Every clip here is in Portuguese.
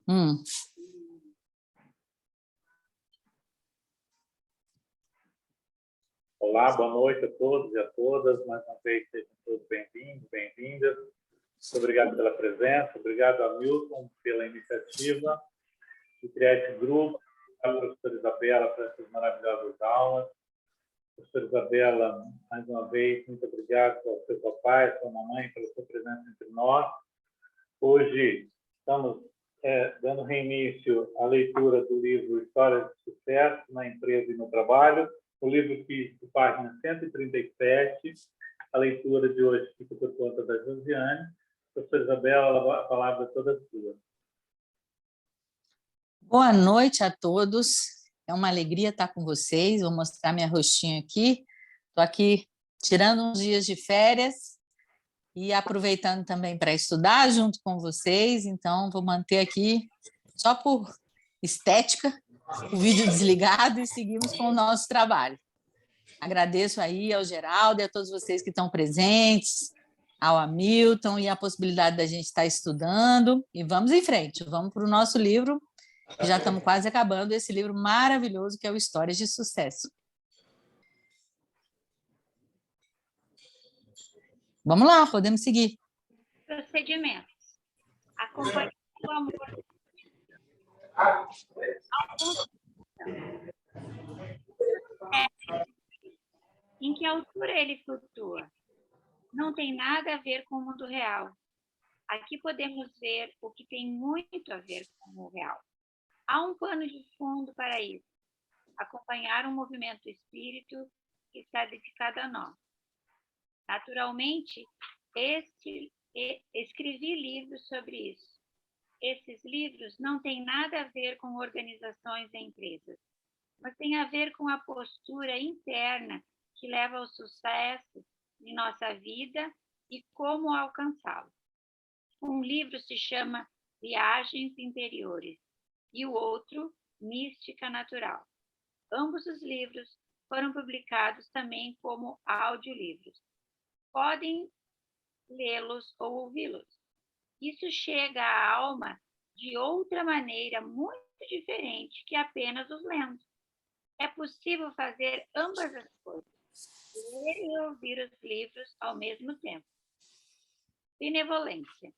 Hum. Olá, boa noite a todos e a todas. Mais uma vez, sejam todos bem-vindos, bem-vindas. Muito obrigado pela presença, obrigado a Milton pela iniciativa de criar esse grupo, a professora Isabela por essas maravilhosas aulas. Professora Isabela, mais uma vez, muito obrigado ao seu papai, à sua mamãe, pela sua presença entre nós. Hoje estamos dando reinício à leitura do livro Histórias de Sucesso na Empresa e no Trabalho, o livro físico, página 137. A leitura de hoje fica por conta da Josiane. Professora Isabela, a palavra é toda sua. Boa noite a todos. É uma alegria estar com vocês. Vou mostrar minha rostinha aqui. Estou aqui tirando uns dias de férias e aproveitando também para estudar junto com vocês. Então, vou manter aqui, só por estética, o vídeo desligado e seguimos com o nosso trabalho. Agradeço aí ao Geraldo e a todos vocês que estão presentes, ao Hamilton e a possibilidade da gente estar estudando. E vamos em frente, vamos para o nosso livro. Já estamos quase acabando esse livro maravilhoso que é o Histórias de Sucesso. Vamos lá, podemos seguir. Procedimentos. Acompanhe o amor. Em que altura ele flutua? Não tem nada a ver com o mundo real. Aqui podemos ver o que tem muito a ver com o real. Há um pano de fundo para isso. Acompanhar um movimento do espírito que está dedicado a nós. Naturalmente, escrevi livros sobre isso. Esses livros não têm nada a ver com organizações e empresas, mas têm a ver com a postura interna que leva ao sucesso em nossa vida e como alcançá-lo. Um livro se chama Viagens Interiores e o outro, Mística Natural. Ambos os livros foram publicados também como audiolivros. Podem lê-los ou ouvi-los. Isso chega à alma de outra maneira muito diferente que apenas os lendo. É possível fazer ambas as coisas, ler e ouvir os livros ao mesmo tempo. Benevolência.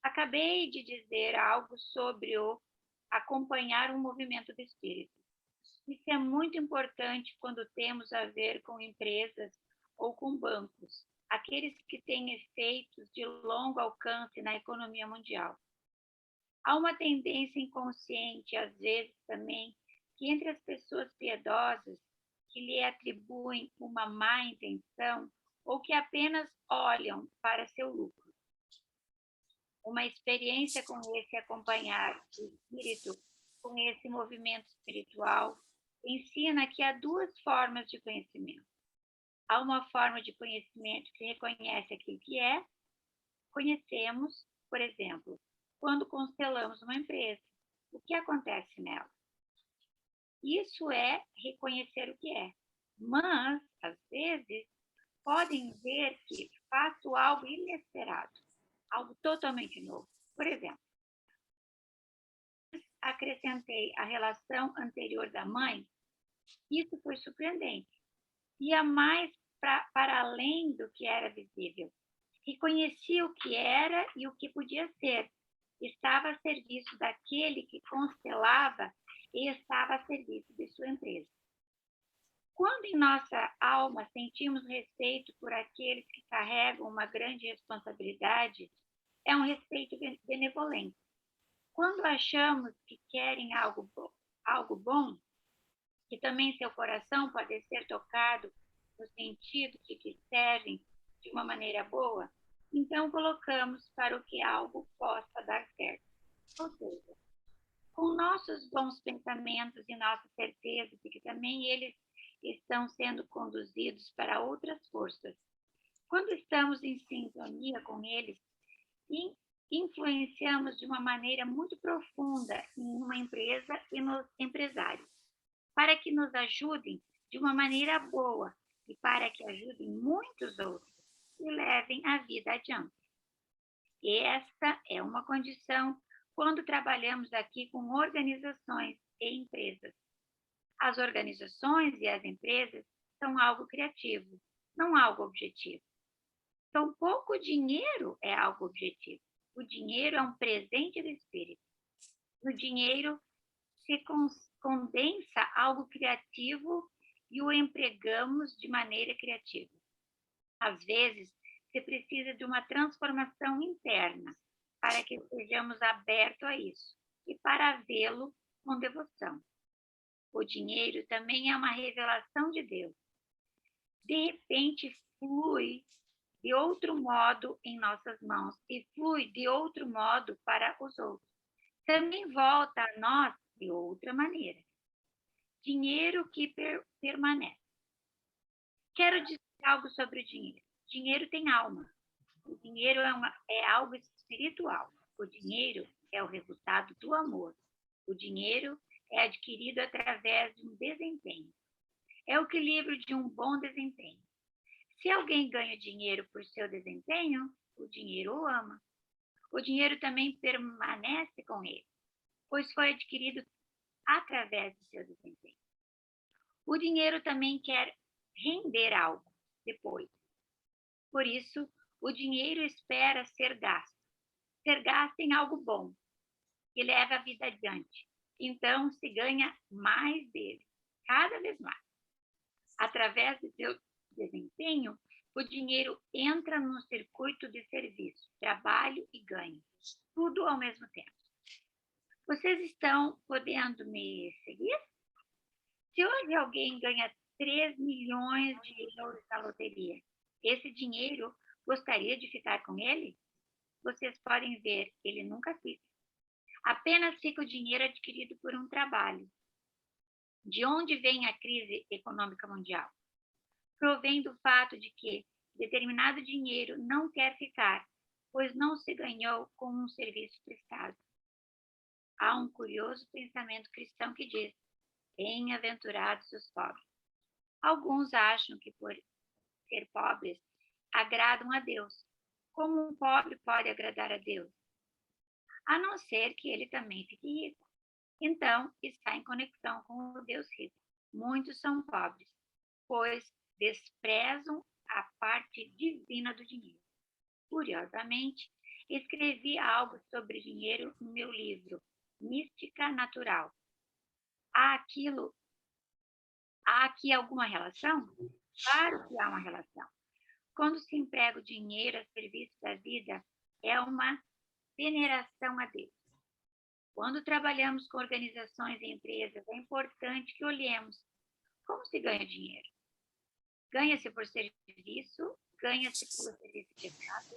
Acabei de dizer algo sobre o acompanhar um movimento do espírito. Isso é muito importante quando temos a ver com empresas ou com bancos, aqueles que têm efeitos de longo alcance na economia mundial. Há uma tendência inconsciente, às vezes também, que entre as pessoas piedosas que lhe atribuem uma má intenção ou que apenas olham para seu lucro. Uma experiência com esse acompanhar o espírito, com esse movimento espiritual, ensina que há duas formas de conhecimento. Há uma forma de conhecimento que reconhece aquilo que é. Conhecemos, por exemplo, quando constelamos uma empresa. O que acontece nela? Isso é reconhecer o que é. Mas, às vezes, podem ver que faço algo inesperado, algo totalmente novo. Por exemplo, acrescentei a relação anterior da mãe. Isso foi surpreendente. Ia mais para além do que era visível. Reconheci o que era e o que podia ser. Estava a serviço daquele que constelava e estava a serviço de sua empresa. Quando em nossa alma sentimos respeito por aqueles que carregam uma grande responsabilidade, é um respeito benevolente. Quando achamos que querem algo bom, que também seu coração pode ser tocado no sentido de que servem de uma maneira boa, então colocamos para o que algo possa dar certo. Ou seja, com nossos bons pensamentos e nossa certeza de que também eles estão sendo conduzidos para outras forças. Quando estamos em sintonia com eles, influenciamos de uma maneira muito profunda em uma empresa e nos empresários, para que nos ajudem de uma maneira boa e para que ajudem muitos outros e levem a vida adiante. E esta é uma condição quando trabalhamos aqui com organizações e empresas. As organizações e as empresas são algo criativo, não algo objetivo. Tampouco o dinheiro é algo objetivo. O dinheiro é um presente do espírito. No dinheiro se condensa algo criativo e o empregamos de maneira criativa. Às vezes, se precisa de uma transformação interna para que sejamos abertos a isso e para vê-lo com devoção. O dinheiro também é uma revelação de Deus. De repente, flui de outro modo em nossas mãos e flui de outro modo para os outros. Também volta a nós de outra maneira. Dinheiro que permanece. Quero dizer algo sobre o dinheiro. Dinheiro tem alma. O dinheiro é algo espiritual. O dinheiro é o resultado do amor. O dinheiro é adquirido através de um desempenho. É o equilíbrio de um bom desempenho. Se alguém ganha dinheiro por seu desempenho, o dinheiro o ama. O dinheiro também permanece com ele, pois foi adquirido através de seu desempenho. O dinheiro também quer render algo depois. Por isso, o dinheiro espera ser gasto. Ser gasto em algo bom, que leva a vida adiante. Então, se ganha mais dele, cada vez mais. Através do seu desempenho, o dinheiro entra no circuito de serviço, trabalho e ganho, tudo ao mesmo tempo. Vocês estão podendo me seguir? Se hoje alguém ganha 3 milhões de euros na loteria, esse dinheiro gostaria de ficar com ele? Vocês podem ver, ele nunca fica. Apenas fica o dinheiro adquirido por um trabalho. De onde vem a crise econômica mundial? Provém do fato de que determinado dinheiro não quer ficar, pois não se ganhou com um serviço prestado. Há um curioso pensamento cristão que diz: bem-aventurados os pobres. Alguns acham que por ser pobres agradam a Deus. Como um pobre pode agradar a Deus? A não ser que ele também fique rico. Então, está em conexão com o Deus rico. Muitos são pobres, pois desprezam a parte divina do dinheiro. Curiosamente, escrevi algo sobre dinheiro no meu livro, Mística Natural. Há aqui alguma relação? Claro que há uma relação. Quando se emprega o dinheiro a serviço da vida, é uma veneração a Deus. Quando trabalhamos com organizações e empresas, é importante que olhemos como se ganha dinheiro. Ganha-se por serviço, ganha-se pelo serviço prestado.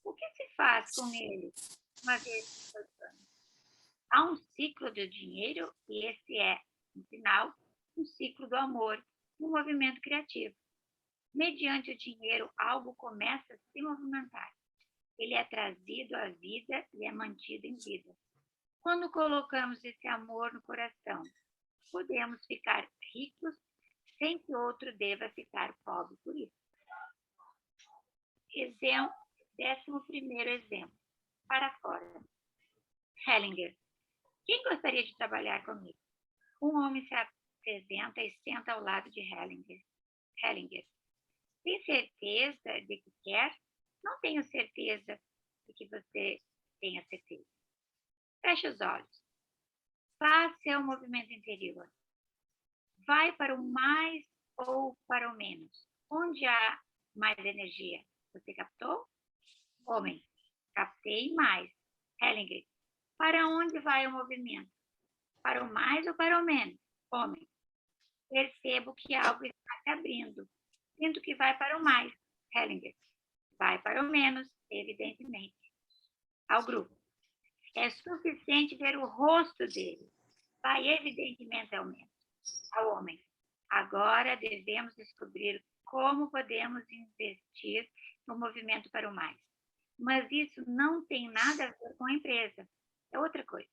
O que se faz com ele uma vez por ano? Há um ciclo do dinheiro e esse é, no final, um ciclo do amor, um movimento criativo. Mediante o dinheiro, algo começa a se movimentar. Ele é trazido à vida e é mantido em vida. Quando colocamos esse amor no coração, podemos ficar ricos sem que outro deva ficar pobre por isso. 11º exemplo. Para fora. Hellinger. Quem gostaria de trabalhar comigo? Um homem se apresenta e senta ao lado de Hellinger. Hellinger. Tem certeza de que quer? Não tenho certeza de que você tenha certeza. Feche os olhos. Faça seu movimento interior. Vai para o mais ou para o menos? Onde há mais energia? Você captou? Homem, captei mais. Hellinger, para onde vai o movimento? Para o mais ou para o menos? Homem, percebo que algo está se abrindo. Sinto que vai para o mais. Hellinger, vai para o menos, evidentemente. Ao grupo. É suficiente ver o rosto dele. Vai evidentemente ao menos. Ao homem. Agora devemos descobrir como podemos investir no movimento para o mais. Mas isso não tem nada a ver com a empresa. É outra coisa.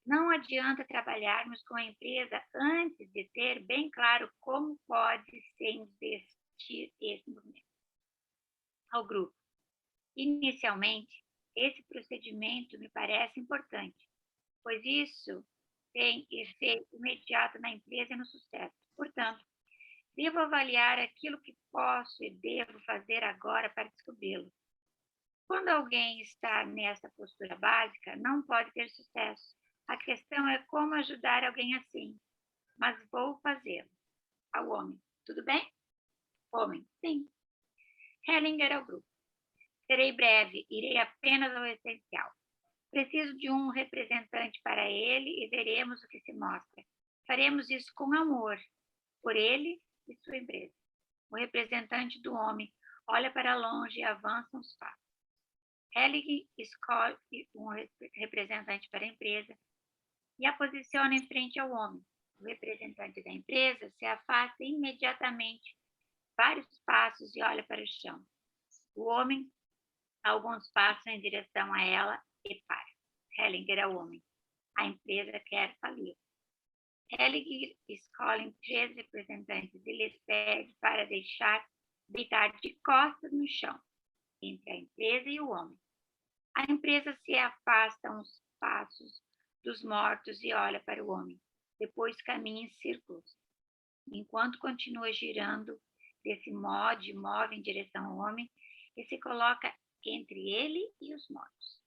Não adianta trabalharmos com a empresa antes de ter bem claro como pode se investir esse movimento. Ao grupo. Inicialmente, Esse procedimento me parece importante, pois isso tem efeito imediato na empresa e no sucesso. Portanto, devo avaliar aquilo que posso e devo fazer agora para descobri-lo. Quando alguém está nessa postura básica, não pode ter sucesso. A questão é como ajudar alguém assim, mas vou fazê-lo. Ao homem, tudo bem? Homem, sim. Hellinger ao grupo. Serei breve, irei apenas ao essencial. Preciso de um representante para ele e veremos o que se mostra. Faremos isso com amor, por ele e sua empresa. O representante do homem olha para longe e avança uns passos. Hellinger escolhe um representante para a empresa e a posiciona em frente ao homem. O representante da empresa se afasta imediatamente vários passos e olha para o chão. O homem, alguns passos em direção a ela e para. Hellinger ao homem. A empresa quer falir. Hellinger escolhe 3 representantes e lhes pede para deitar de costas no chão, entre a empresa e o homem. A empresa se afasta uns passos dos mortos e olha para o homem. Depois caminha em círculos. Enquanto continua girando desse modo, move em direção ao homem e se coloca entre ele e os mortos.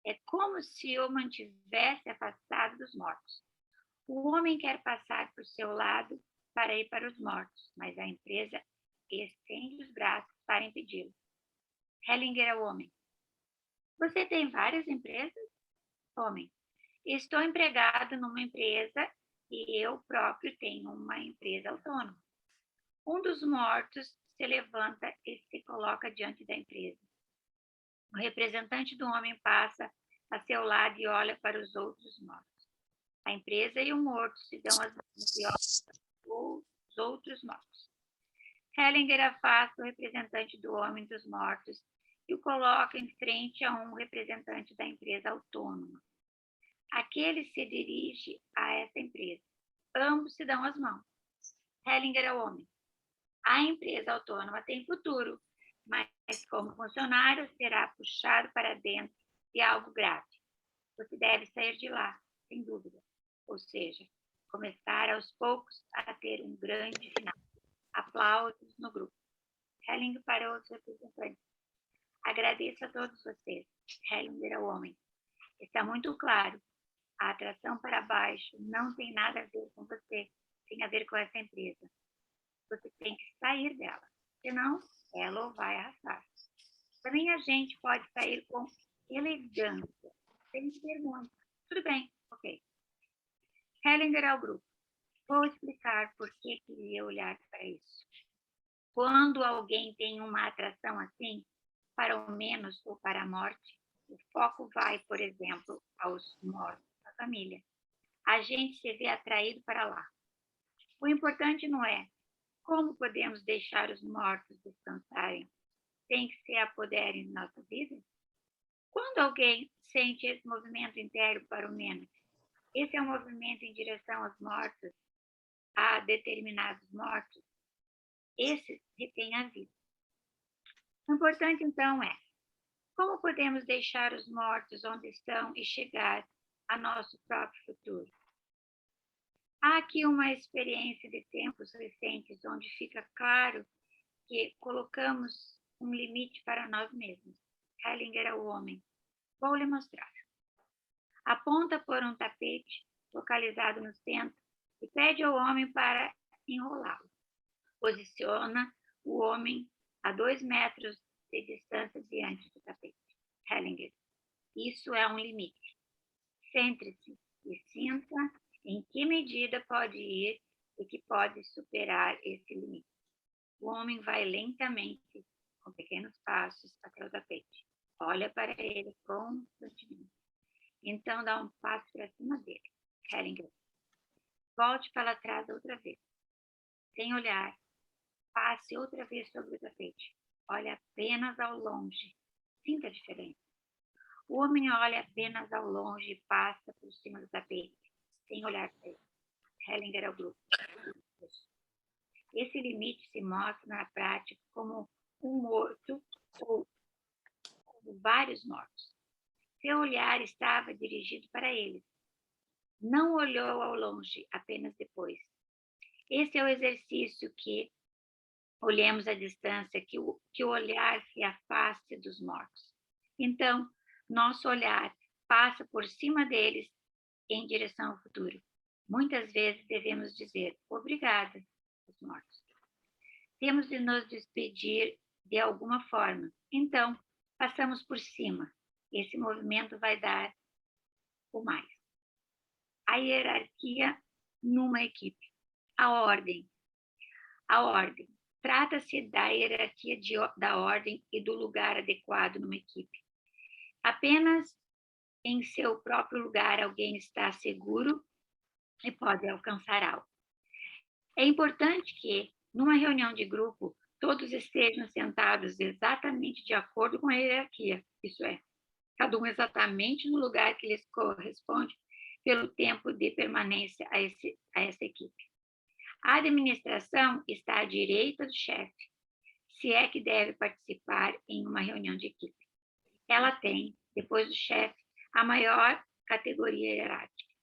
É como se o mantivesse afastado dos mortos. O homem quer passar por seu lado para ir para os mortos, mas a empresa estende os braços para impedi-lo. Hellinger ao homem. Você tem várias empresas? Homem. Estou empregado numa empresa e eu próprio tenho uma empresa autônoma. Um dos mortos se levanta e se coloca diante da empresa. O representante do homem passa a seu lado e olha para os outros mortos. A empresa e o morto se dão as mãos e olham para os outros mortos. Hellinger afasta o representante do homem dos mortos e o coloca em frente a um representante da empresa autônoma. Aquele se dirige a essa empresa. Ambos se dão as mãos. Hellinger ao homem. A empresa autônoma tem futuro, mas como funcionário será puxado para dentro de algo grave. Você deve sair de lá, sem dúvida. Ou seja, começar aos poucos a ter um grande final. Aplausos no grupo. Hellinger para os representantes. Agradeço a todos vocês. Hellinger ao homem. Está muito claro. A atração para baixo não tem nada a ver com você, tem a ver com essa empresa. Você tem que sair dela, senão ela vai arrastar. Também a gente pode sair com elegância, sem ser muito. Tudo bem, ok. Hellinger ao grupo. Vou explicar por que queria olhar para isso. Quando alguém tem uma atração assim, para o menos ou para a morte, o foco vai, por exemplo, aos mortos da família. A gente se vê atraído para lá. O importante não é como podemos deixar os mortos descansarem sem que se apoderem de nossa vida. Quando alguém sente esse movimento interno para o menos, esse é um movimento em direção aos mortos, a determinados mortos, esse retém a vida. O importante, então, é como podemos deixar os mortos onde estão e chegar a nosso próprio futuro. Há aqui uma experiência de tempos recentes onde fica claro que colocamos um limite para nós mesmos. Hellinger é o homem. Vou lhe mostrar. Aponta por um tapete localizado no centro e pede ao homem para enrolá-lo. Posiciona o homem a 2 metros de distância diante do tapete. Hellinger. Isso é um limite. Centre-se e sinta em que medida pode ir e que pode superar esse limite. O homem vai lentamente, com pequenos passos, até o tapete. Olha para ele constantemente. Então dá um passo para cima dele. Hellinger. Volte para trás outra vez. Sem olhar. Passe outra vez sobre o tapete. Olhe apenas ao longe. Sinta a diferença. O homem olha apenas ao longe e passa por cima do tapete, sem olhar para ele. Hellinger ao grupo. Esse limite se mostra na prática como um morto ou tempo vários mortos. Seu olhar estava dirigido para eles. Não olhou ao longe, apenas depois. Esse é o exercício que olhemos à distância, que o olhar se afaste dos mortos. Então, nosso olhar passa por cima deles em direção ao futuro. Muitas vezes devemos dizer obrigada aos mortos. Temos de nos despedir de alguma forma. Então, passamos por cima. Esse movimento vai dar o mais. A hierarquia numa equipe. A ordem. A ordem. Trata-se da hierarquia da ordem e do lugar adequado numa equipe. Apenas em seu próprio lugar alguém está seguro e pode alcançar algo. É importante que, numa reunião de grupo, todos estejam sentados exatamente de acordo com a hierarquia, isso é, cada um exatamente no lugar que lhes corresponde pelo tempo de permanência a essa equipe. A administração está à direita do chefe, se é que deve participar em uma reunião de equipe. Ela tem, depois do chefe, a maior categoria hierárquica.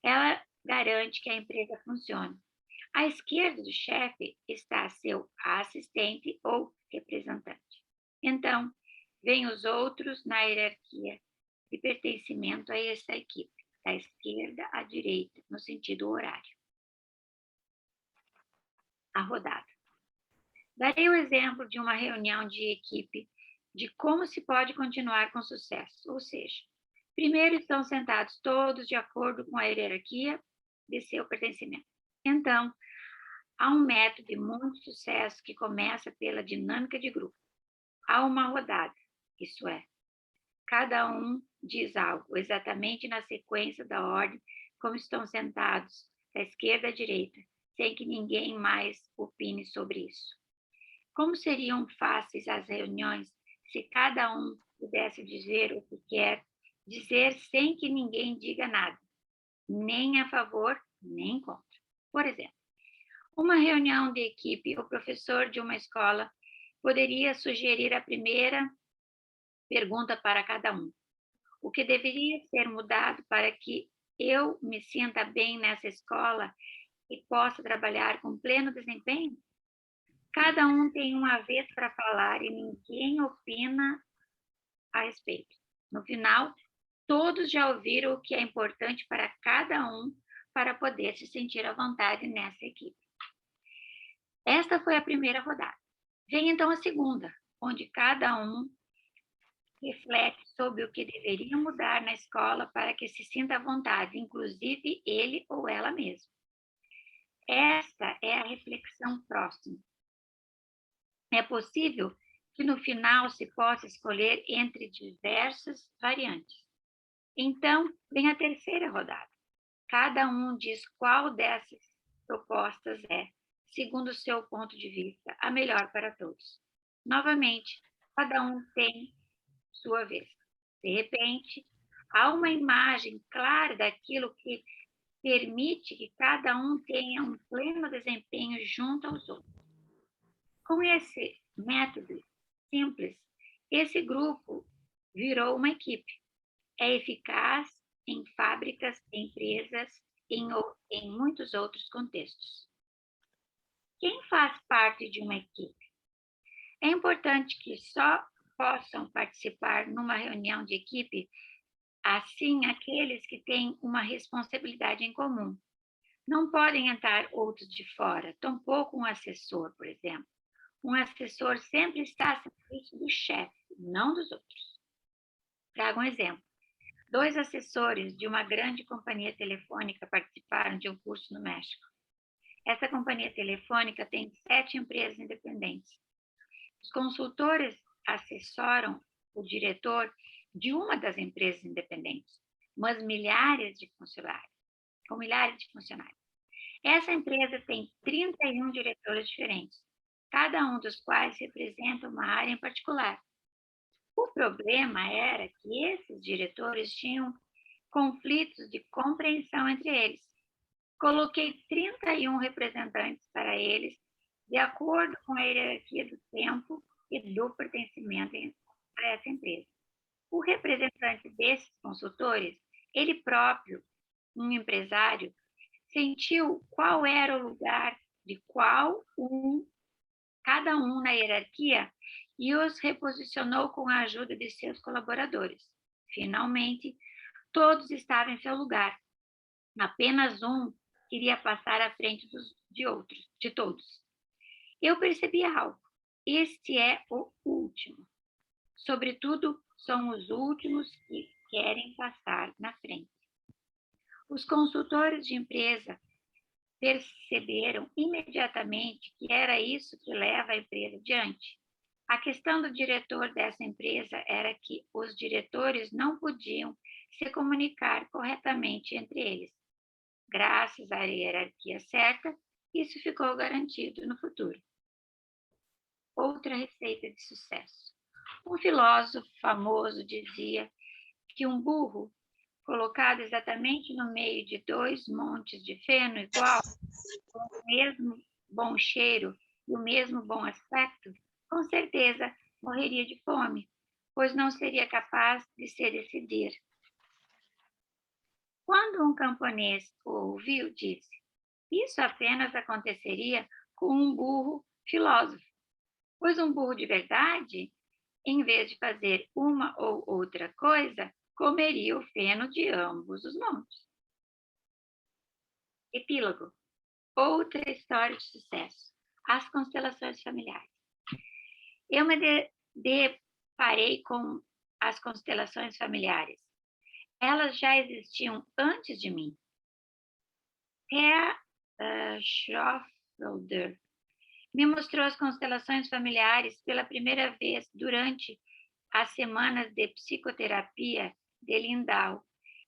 Ela garante que a empresa funcione. À esquerda do chefe está seu assistente ou representante. Então, vêm os outros na hierarquia de pertencimento a essa equipe, da esquerda à direita, no sentido horário. A rodada. Darei o exemplo de uma reunião de equipe de como se pode continuar com sucesso, ou seja, primeiro estão sentados todos de acordo com a hierarquia de seu pertencimento. Então, há um método de muito sucesso que começa pela dinâmica de grupo. Há uma rodada, isso é, cada um diz algo exatamente na sequência da ordem, como estão sentados, da esquerda à direita, sem que ninguém mais opine sobre isso. Como seriam fáceis as reuniões se cada um pudesse dizer o que quer dizer sem que ninguém diga nada, nem a favor, nem contra. Por exemplo, uma reunião de equipe, o professor de uma escola poderia sugerir a primeira pergunta para cada um. O que deveria ser mudado para que eu me sinta bem nessa escola e possa trabalhar com pleno desempenho? Cada um tem uma vez para falar e ninguém opina a respeito. No final, todos já ouviram o que é importante para cada um para poder se sentir à vontade nessa equipe. Esta foi a primeira rodada. Vem então a segunda, onde cada um reflete sobre o que deveria mudar na escola para que se sinta à vontade, inclusive ele ou ela mesma. Esta é a reflexão próxima. É possível que no final se possa escolher entre diversas variantes. Então, vem a terceira rodada. Cada um diz qual dessas propostas é, segundo o seu ponto de vista, a melhor para todos. Novamente, cada um tem sua vez. De repente, há uma imagem clara daquilo que permite que cada um tenha um pleno desempenho junto aos outros. Com esse método simples, esse grupo virou uma equipe. É eficaz em fábricas, empresas, em muitos outros contextos. Quem faz parte de uma equipe? É importante que só possam participar numa reunião de equipe, assim, aqueles que têm uma responsabilidade em comum. Não podem entrar outros de fora, tampouco um assessor, por exemplo. Um assessor sempre está a serviço do chefe, não dos outros. Trago um exemplo. 2 assessores de uma grande companhia telefônica participaram de um curso no México. Essa companhia telefônica tem 7 empresas independentes. Os consultores assessoram o diretor de uma das empresas independentes, mas milhares de funcionários. Essa empresa tem 31 diretores diferentes, cada um dos quais representa uma área em particular. O problema era que esses diretores tinham conflitos de compreensão entre eles. Coloquei 31 representantes para eles, de acordo com a hierarquia do tempo e do pertencimento para essa empresa. O representante desses consultores, ele próprio, um empresário, sentiu qual era o lugar de cada um na hierarquia e os reposicionou com a ajuda de seus colaboradores. Finalmente, todos estavam em seu lugar. Apenas um queria passar à frente de todos. Eu percebi algo. Este é o último. Sobretudo, são os últimos que querem passar na frente. Os consultores de empresa perceberam imediatamente que era isso que leva a empresa adiante. A questão do diretor dessa empresa era que os diretores não podiam se comunicar corretamente entre eles. Graças à hierarquia certa, isso ficou garantido no futuro. Outra receita de sucesso. Um filósofo famoso dizia que um burro colocado exatamente no meio de 2 montes de feno igual, com o mesmo bom cheiro e o mesmo bom aspecto, com certeza morreria de fome, pois não seria capaz de se decidir. Quando um camponês o ouviu, disse: isso apenas aconteceria com um burro filósofo, pois um burro de verdade, em vez de fazer uma ou outra coisa, comeria o feno de ambos os montes. Epílogo. Outra história de sucesso. As constelações familiares. Eu me deparei com as constelações familiares. Elas já existiam antes de mim. Thea Schroeder me mostrou as constelações familiares pela primeira vez durante as semanas de psicoterapia de Lindau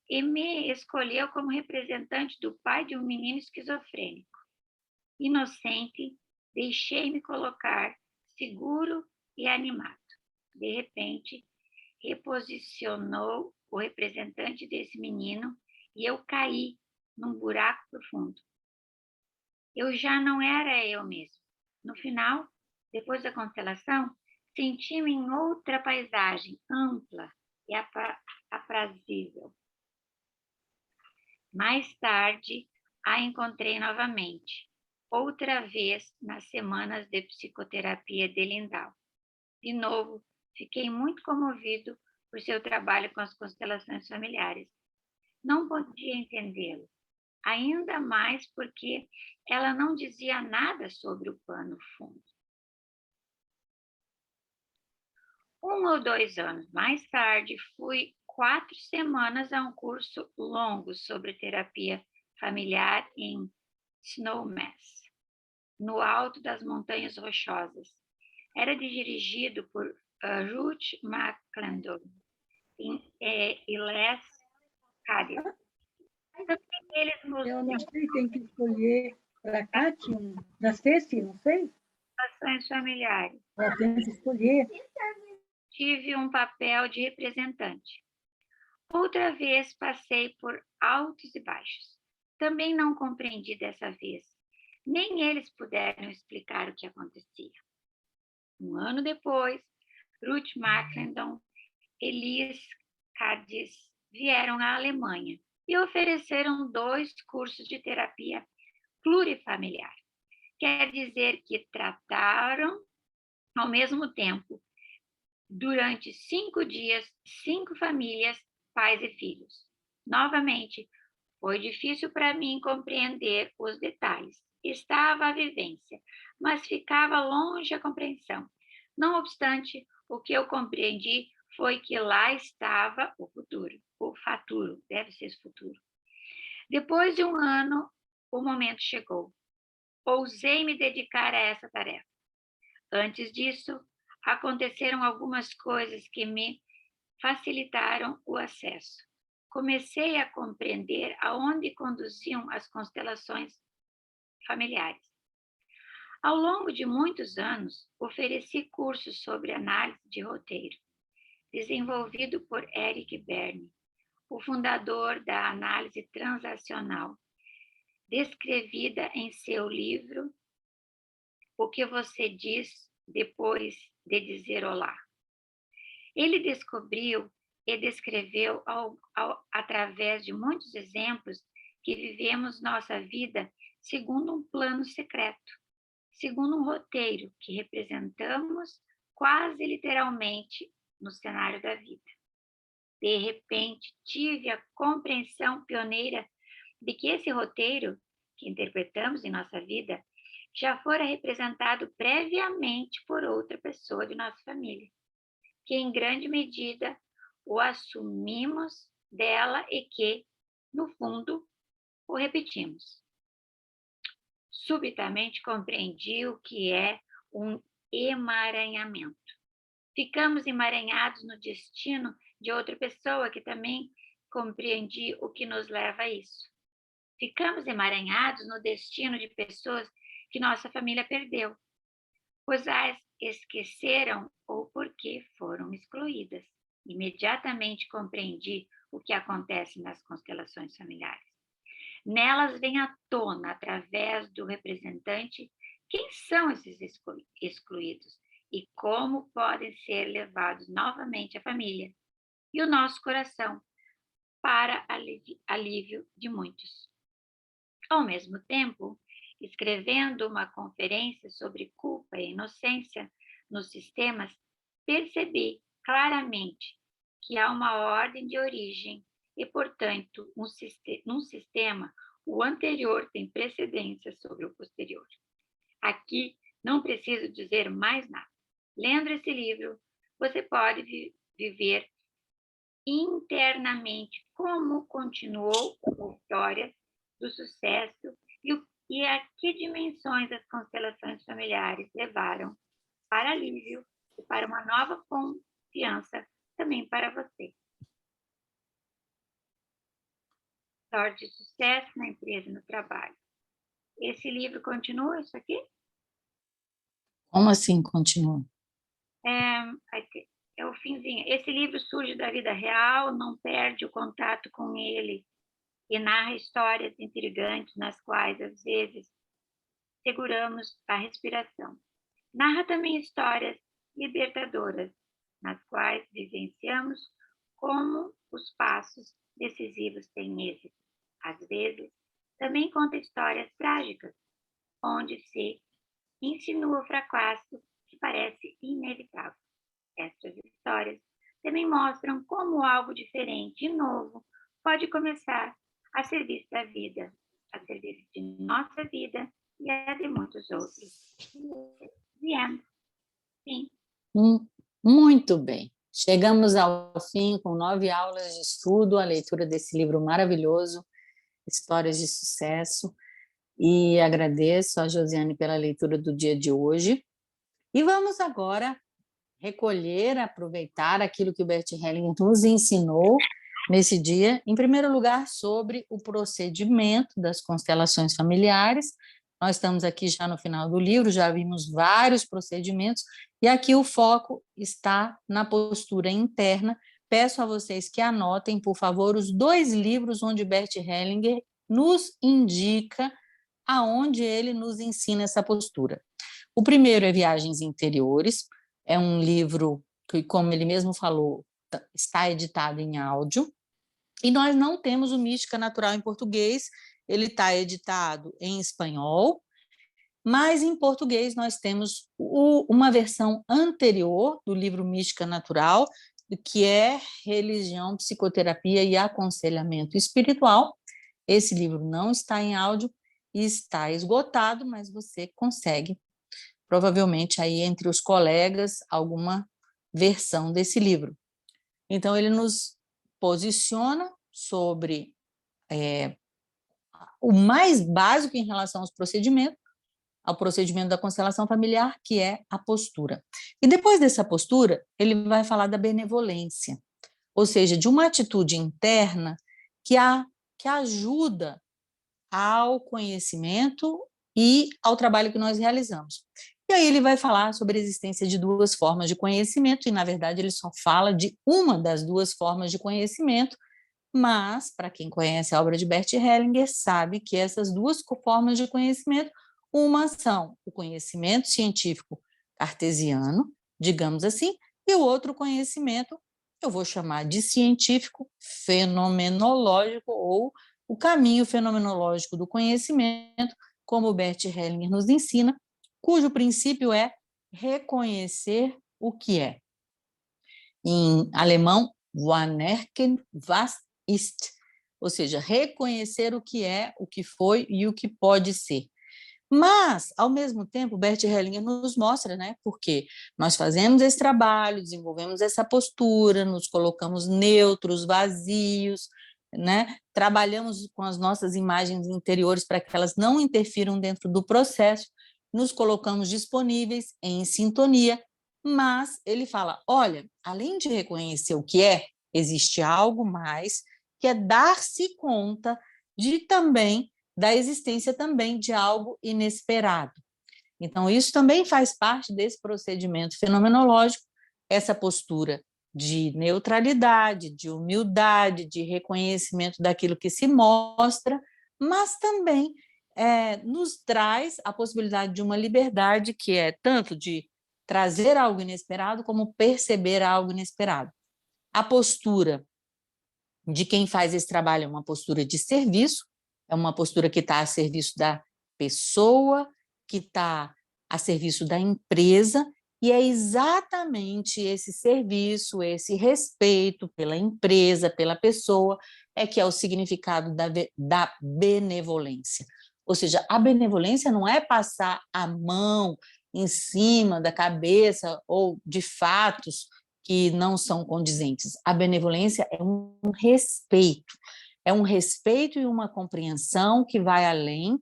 e me escolheu como representante do pai de um menino esquizofrênico. Inocente, deixei-me colocar, seguro e animado. De repente, reposicionou o representante desse menino e eu caí num buraco profundo. Eu já não era eu mesmo. No final, depois da constelação, senti-me em outra paisagem ampla e aprazível. Mais tarde, a encontrei novamente, outra vez nas semanas de psicoterapia de Lindau. De novo, fiquei muito comovido por seu trabalho com as constelações familiares. Não podia entendê-lo, ainda mais porque ela não dizia nada sobre o pano fundo. 1 ou 2 anos mais tarde, fui 4 semanas a um curso longo sobre terapia familiar em Snowmass, no alto das Montanhas Rochosas. Era dirigido por Ruth McClendon e Les Cadiz. Eu não sei, tem que escolher para cá, para Ceci, não sei? Relações familiares. Tem que escolher. Tive um papel de representante. Outra vez passei por altos e baixos. Também não compreendi dessa vez. Nem eles puderam explicar o que acontecia. 1 ano depois, Ruth McClendon e Liz Cadiz vieram à Alemanha e ofereceram 2 cursos de terapia plurifamiliar. Quer dizer que trataram ao mesmo tempo, durante 5 dias, 5 famílias, pais e filhos. Novamente, foi difícil para mim compreender os detalhes. Estava a vivência, mas ficava longe a compreensão. Não obstante, o que eu compreendi foi que lá estava o futuro, deve ser o futuro. Depois de 1 ano, o momento chegou. Ousei me dedicar a essa tarefa. Antes disso, aconteceram algumas coisas que me facilitaram o acesso. Comecei a compreender aonde conduziam as constelações familiares. Ao longo de muitos anos, ofereci cursos sobre análise de roteiro, desenvolvido por Eric Berne, o fundador da análise transacional, descrevida em seu livro O que você diz depois de dizer olá. Ele descobriu e descreveu através de muitos exemplos que vivemos nossa vida segundo um plano secreto, segundo um roteiro que representamos quase literalmente no cenário da vida. De repente, tive a compreensão pioneira de que esse roteiro que interpretamos em nossa vida já fora representado previamente por outra pessoa de nossa família, que em grande medida o assumimos dela e que, no fundo, o repetimos. Subitamente compreendi o que é um emaranhamento. Ficamos emaranhados no destino de outra pessoa, que também compreendi o que nos leva a isso. Ficamos emaranhados no destino de pessoas que nossa família perdeu, pois as esqueceram ou porque foram excluídas. Imediatamente compreendi o que acontece nas constelações familiares. Nelas vem à tona, através do representante, quem são esses excluídos e como podem ser levados novamente à família e o nosso coração para alívio de muitos. Ao mesmo tempo, escrevendo uma conferência sobre culpa e inocência nos sistemas, percebi claramente que há uma ordem de origem e, portanto, num sistema, o anterior tem precedência sobre o posterior. Aqui não preciso dizer mais nada. Lendo esse livro, você pode viver internamente como continuou a história do sucesso e a que dimensões as constelações familiares levaram para alívio e para uma nova confiança também para você. História de sucesso na empresa e no trabalho. Esse livro continua isso aqui? Como assim continua? É o finzinho. Esse livro surge da vida real, não perde o contato com ele e narra histórias intrigantes nas quais, às vezes, seguramos a respiração. Narra também histórias libertadoras, nas quais vivenciamos como os passos decisivos têm êxito. Às vezes, também conta histórias trágicas, onde se insinua o fracasso que parece inevitável. Estas histórias também mostram como algo diferente e novo pode começar a serviço da vida, a serviço de nossa vida e a de muitos outros. Viemos. Sim. Muito bem. Chegamos ao fim com 9 aulas de estudo, a leitura desse livro maravilhoso, Histórias de Sucesso, e agradeço a Josiane pela leitura do dia de hoje. E vamos agora recolher, aproveitar aquilo que o Bert Hellinger nos ensinou nesse dia, em primeiro lugar, sobre o procedimento das constelações familiares. Nós estamos aqui já no final do livro, já vimos vários procedimentos, e aqui o foco está na postura interna. Peço a vocês que anotem, por favor, os 2 livros onde Bert Hellinger nos indica aonde ele nos ensina essa postura. O primeiro é Viagens Interiores, é um livro que, como ele mesmo falou, está editado em áudio, e nós não temos o Mística Natural em português, ele está editado em espanhol, mas em português nós temos uma versão anterior do livro Mística Natural, que é Religião, Psicoterapia e Aconselhamento Espiritual. Esse livro não está em áudio e está esgotado, mas você consegue, provavelmente, aí entre os colegas, alguma versão desse livro. Então, ele nos posiciona sobre o mais básico em relação aos procedimentos, ao procedimento da constelação familiar, que é a postura. E depois dessa postura, ele vai falar da benevolência, ou seja, de uma atitude interna que ajuda ao conhecimento e ao trabalho que nós realizamos. E aí ele vai falar sobre a existência de 2 formas de conhecimento, e, na verdade, ele só fala de uma das 2 formas de conhecimento, mas, para quem conhece a obra de Bert Hellinger, sabe que essas 2 formas de conhecimento, uma são o conhecimento científico cartesiano, digamos assim, E o outro conhecimento eu vou chamar de científico fenomenológico, ou o caminho fenomenológico do conhecimento, como o Bert Hellinger nos ensina, cujo princípio é reconhecer o que é. Em alemão, anerkennen, was ist, ou seja, reconhecer o que é, o que foi e o que pode ser. Mas, ao mesmo tempo, Bert Hellinger nos mostra, né, porque nós fazemos esse trabalho, desenvolvemos essa postura, nos colocamos neutros, vazios, né, trabalhamos com as nossas imagens interiores para que elas não interfiram dentro do processo, nos colocamos disponíveis, em sintonia, mas ele fala, olha, além de reconhecer o que é, existe algo mais, que é dar-se conta de também da existência também de algo inesperado. Então, isso também faz parte desse procedimento fenomenológico, essa postura de neutralidade, de humildade, de reconhecimento daquilo que se mostra, mas também nos traz a possibilidade de uma liberdade que é tanto de trazer algo inesperado como perceber algo inesperado. A postura de quem faz esse trabalho é uma postura de serviço, é uma postura que está a serviço da pessoa, que está a serviço da empresa, e é exatamente esse serviço, esse respeito pela empresa, pela pessoa, que é o significado da benevolência. Ou seja, a benevolência não é passar a mão em cima da cabeça ou de fatos que não são condizentes. A benevolência é um respeito e uma compreensão que vai além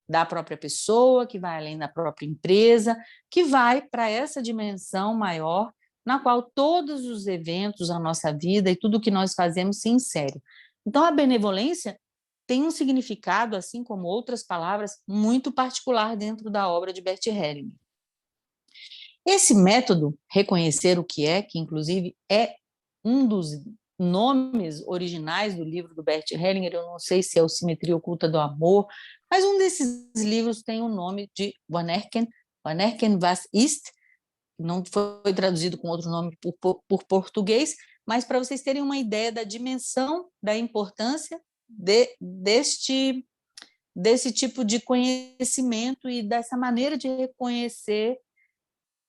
da própria pessoa, que vai além da própria empresa, que vai para essa dimensão maior na qual todos os eventos da nossa vida e tudo que nós fazemos se insere. Então, a benevolência tem um significado, assim como outras palavras, muito particular dentro da obra de Bert Hellinger. Esse método, reconhecer o que é, que inclusive é um dos nomes originais do livro do Bert Hellinger, eu não sei se é o Simetria Oculta do Amor, mas um desses livros tem o nome de Anerkennen, was ist, não foi traduzido com outro nome por português, mas para vocês terem uma ideia da dimensão, da importância desse tipo de conhecimento e dessa maneira de reconhecer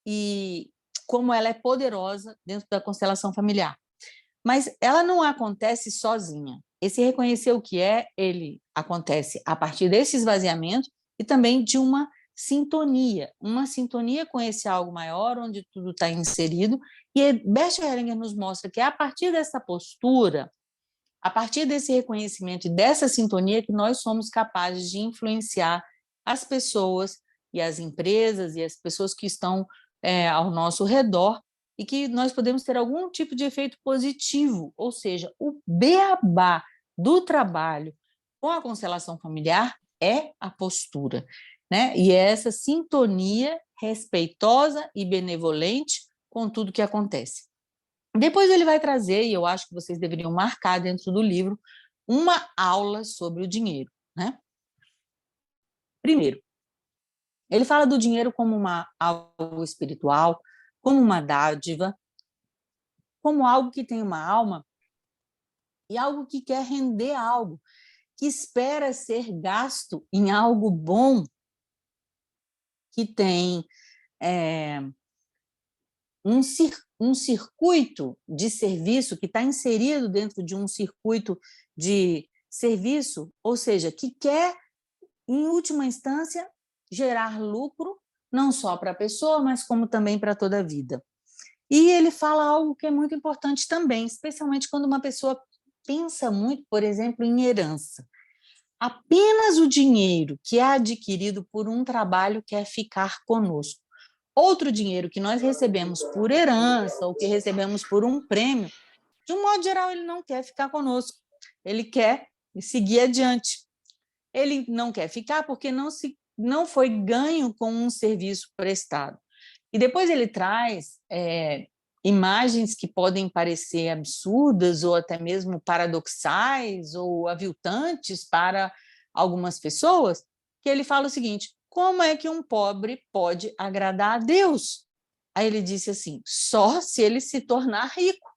e como ela é poderosa dentro da constelação familiar. Mas ela não acontece sozinha. Esse reconhecer o que é, ele acontece a partir desse esvaziamento e também de uma sintonia com esse algo maior, onde tudo está inserido, e Bert Hellinger nos mostra que é a partir dessa postura, a partir desse reconhecimento e dessa sintonia que nós somos capazes de influenciar as pessoas e as empresas e as pessoas que estão ao nosso redor, e que nós podemos ter algum tipo de efeito positivo, ou seja, o beabá do trabalho com a constelação familiar é a postura, né? E é essa sintonia respeitosa e benevolente com tudo que acontece. Depois ele vai trazer, e eu acho que vocês deveriam marcar dentro do livro, uma aula sobre o dinheiro, né? Primeiro, ele fala do dinheiro como algo espiritual, como uma dádiva, como algo que tem uma alma e algo que quer render algo, que espera ser gasto em algo bom, que tem um circuito de serviço, que está inserido dentro de um circuito de serviço, ou seja, que quer, em última instância, gerar lucro, não só para a pessoa, mas como também para toda a vida. E ele fala algo que é muito importante também, especialmente quando uma pessoa pensa muito, por exemplo, em herança. Apenas o dinheiro que é adquirido por um trabalho quer ficar conosco. Outro dinheiro que nós recebemos por herança ou que recebemos por um prêmio, de um modo geral, ele não quer ficar conosco. Ele quer seguir adiante. Ele não quer ficar porque não foi ganho com um serviço prestado. E depois ele traz imagens que podem parecer absurdas ou até mesmo paradoxais ou aviltantes para algumas pessoas, que ele fala o seguinte: como é que um pobre pode agradar a Deus? Aí ele disse assim, só se ele se tornar rico.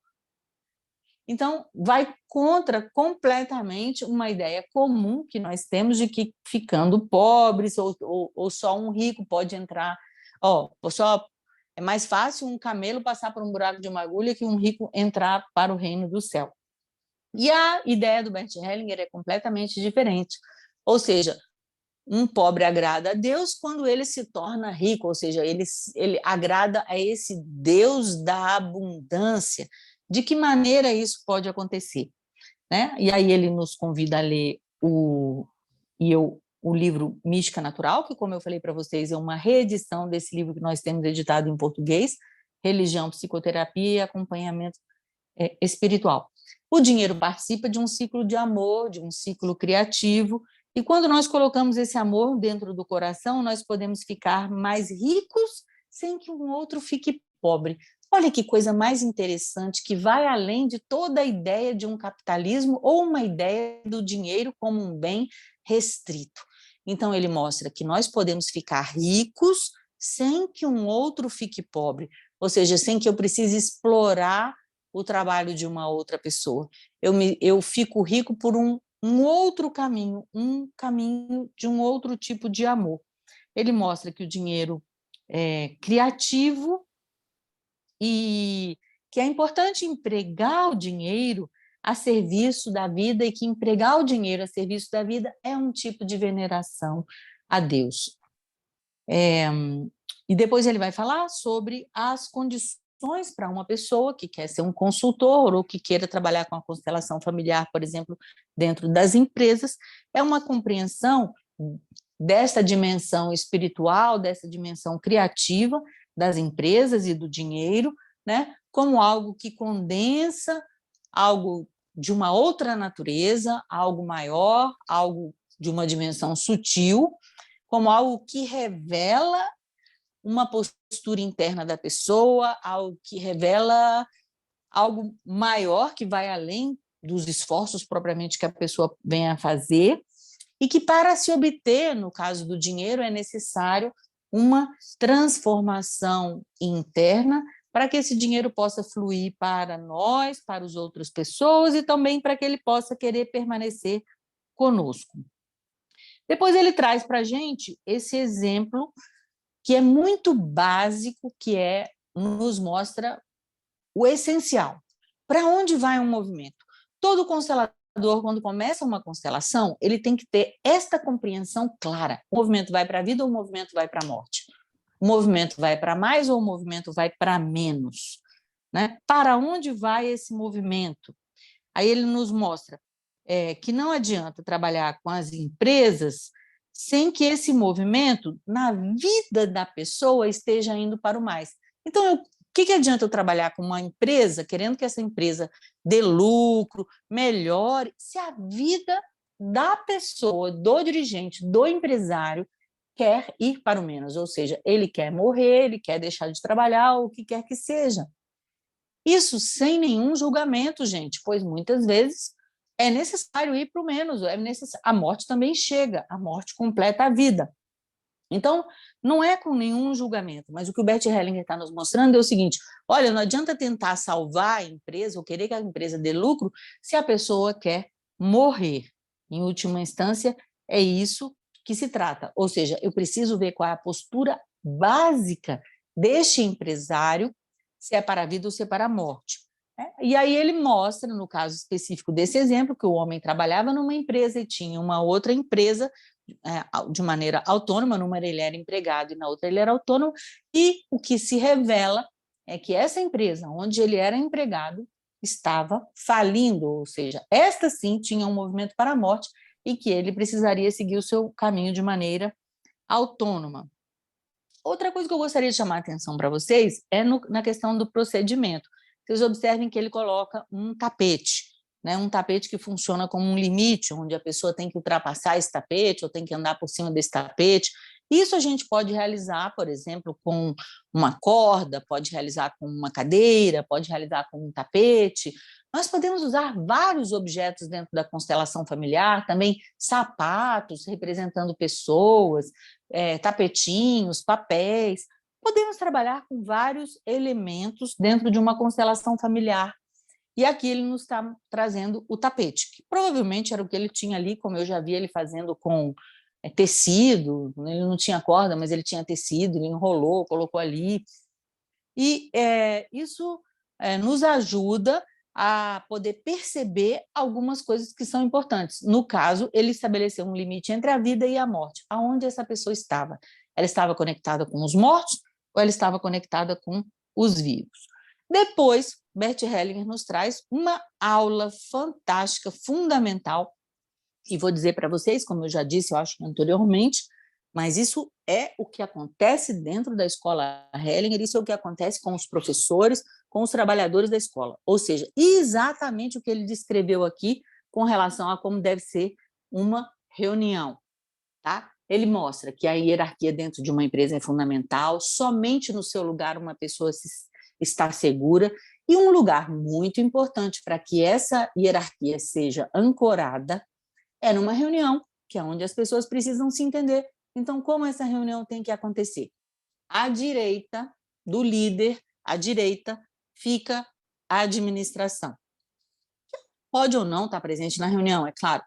Então, vai contra completamente uma ideia comum que nós temos de que ficando pobres ou só um rico pode entrar. É mais fácil um camelo passar por um buraco de uma agulha que um rico entrar para o reino do céu. E a ideia do Bert Hellinger é completamente diferente. Ou seja, um pobre agrada a Deus quando ele se torna rico, ou seja, ele agrada a esse Deus da abundância. De que maneira isso pode acontecer? Né? E aí ele nos convida a ler o livro Mística Natural, que, como eu falei para vocês, é uma reedição desse livro que nós temos editado em português, Religião, Psicoterapia e Acompanhamento Espiritual. O dinheiro participa de um ciclo de amor, de um ciclo criativo, e quando nós colocamos esse amor dentro do coração, nós podemos ficar mais ricos sem que um outro fique pobre. Olha que coisa mais interessante, que vai além de toda a ideia de um capitalismo ou uma ideia do dinheiro como um bem restrito. Então, ele mostra que nós podemos ficar ricos sem que um outro fique pobre, ou seja, sem que eu precise explorar o trabalho de uma outra pessoa. Eu fico rico por um outro caminho, um caminho de um outro tipo de amor. Ele mostra que o dinheiro é criativo e que é importante empregar o dinheiro a serviço da vida e que empregar o dinheiro a serviço da vida é um tipo de veneração a Deus. E depois ele vai falar sobre as condições para uma pessoa que quer ser um consultor ou que queira trabalhar com a constelação familiar, por exemplo, dentro das empresas, é uma compreensão dessa dimensão espiritual, dessa dimensão criativa das empresas e do dinheiro, né, como algo que condensa algo de uma outra natureza, algo maior, algo de uma dimensão sutil, como algo que revela uma postura interna da pessoa, algo que revela algo maior que vai além dos esforços propriamente que a pessoa venha a fazer, e que para se obter, no caso do dinheiro, é necessário uma transformação interna para que esse dinheiro possa fluir para nós, para as outras pessoas e também para que ele possa querer permanecer conosco. Depois ele traz para a gente esse exemplo que é muito básico, que nos mostra o essencial. Para onde vai um movimento? Todo constelador, quando começa uma constelação, ele tem que ter esta compreensão clara. O movimento vai para a vida ou o movimento vai para a morte? O movimento vai para mais ou o movimento vai para menos? Né? Para onde vai esse movimento? Aí ele nos mostra que não adianta trabalhar com as empresas sem que esse movimento, na vida da pessoa, esteja indo para o mais. Então, o que adianta eu trabalhar com uma empresa, querendo que essa empresa dê lucro, melhore, se a vida da pessoa, do dirigente, do empresário, quer ir para o menos, ou seja, ele quer morrer, ele quer deixar de trabalhar, ou o que quer que seja. Isso sem nenhum julgamento, gente, pois muitas vezes é necessário ir para o menos, a morte também chega, a morte completa a vida. Então, não é com nenhum julgamento, mas o que o Bert Hellinger está nos mostrando é o seguinte, olha, não adianta tentar salvar a empresa ou querer que a empresa dê lucro se a pessoa quer morrer. Em última instância, é isso que se trata, ou seja, eu preciso ver qual é a postura básica deste empresário, se é para a vida ou se é para a morte. E aí ele mostra, no caso específico desse exemplo, que o homem trabalhava numa empresa e tinha uma outra empresa de maneira autônoma, numa ele era empregado e na outra ele era autônomo, e o que se revela é que essa empresa, onde ele era empregado, estava falindo, ou seja, esta sim tinha um movimento para a morte e que ele precisaria seguir o seu caminho de maneira autônoma. Outra coisa que eu gostaria de chamar a atenção para vocês é na questão do procedimento. Vocês observem que ele coloca um tapete, né? Um tapete que funciona como um limite, onde a pessoa tem que ultrapassar esse tapete ou tem que andar por cima desse tapete. Isso a gente pode realizar, por exemplo, com uma corda, pode realizar com uma cadeira, pode realizar com um tapete. Nós podemos usar vários objetos dentro da constelação familiar, também sapatos representando pessoas, tapetinhos, papéis. Podemos trabalhar com vários elementos dentro de uma constelação familiar. E aqui ele nos está trazendo o tapete, que provavelmente era o que ele tinha ali, como eu já vi ele fazendo com tecido, ele não tinha corda, mas ele tinha tecido, ele enrolou, colocou ali. E isso nos ajuda a poder perceber algumas coisas que são importantes. No caso, ele estabeleceu um limite entre a vida e a morte. Aonde essa pessoa estava? Ela estava conectada com os mortos ou ela estava conectada com os vivos? Depois, Bert Hellinger nos traz uma aula fantástica, fundamental, e vou dizer para vocês, como eu já disse, eu acho anteriormente, mas isso é o que acontece dentro da escola Hellinger, isso é o que acontece com os professores, com os trabalhadores da escola, ou seja, exatamente o que ele descreveu aqui com relação a como deve ser uma reunião, tá? Ele mostra que a hierarquia dentro de uma empresa é fundamental, somente no seu lugar uma pessoa está segura, e um lugar muito importante para que essa hierarquia seja ancorada é numa reunião, que é onde as pessoas precisam se entender. Então, como essa reunião tem que acontecer? À direita do líder, à direita, fica a administração. Pode ou não estar presente na reunião, é claro.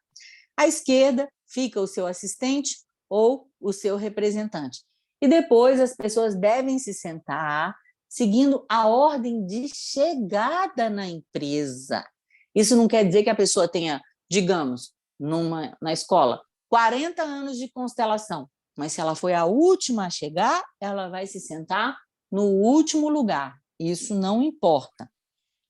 À esquerda fica o seu assistente ou o seu representante. E depois as pessoas devem se sentar seguindo a ordem de chegada na empresa. Isso não quer dizer que a pessoa tenha, digamos, na escola, 40 anos de constelação, mas se ela foi a última a chegar, ela vai se sentar no último lugar. Isso não importa.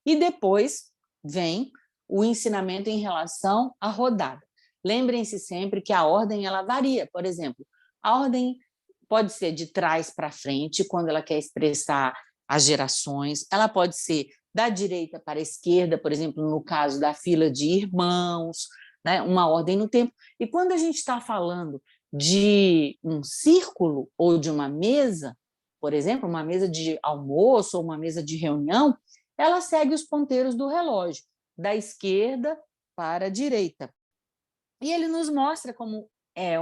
E depois vem o ensinamento em relação à rodada. Lembrem-se sempre que a ordem ela varia. Por exemplo, a ordem pode ser de trás para frente, quando ela quer expressar as gerações. Ela pode ser da direita para a esquerda, por exemplo, no caso da fila de irmãos, né? Uma ordem no tempo. E quando a gente está falando de um círculo ou de uma mesa, por exemplo, uma mesa de almoço ou uma mesa de reunião, ela segue os ponteiros do relógio, da esquerda para a direita. E ele nos mostra como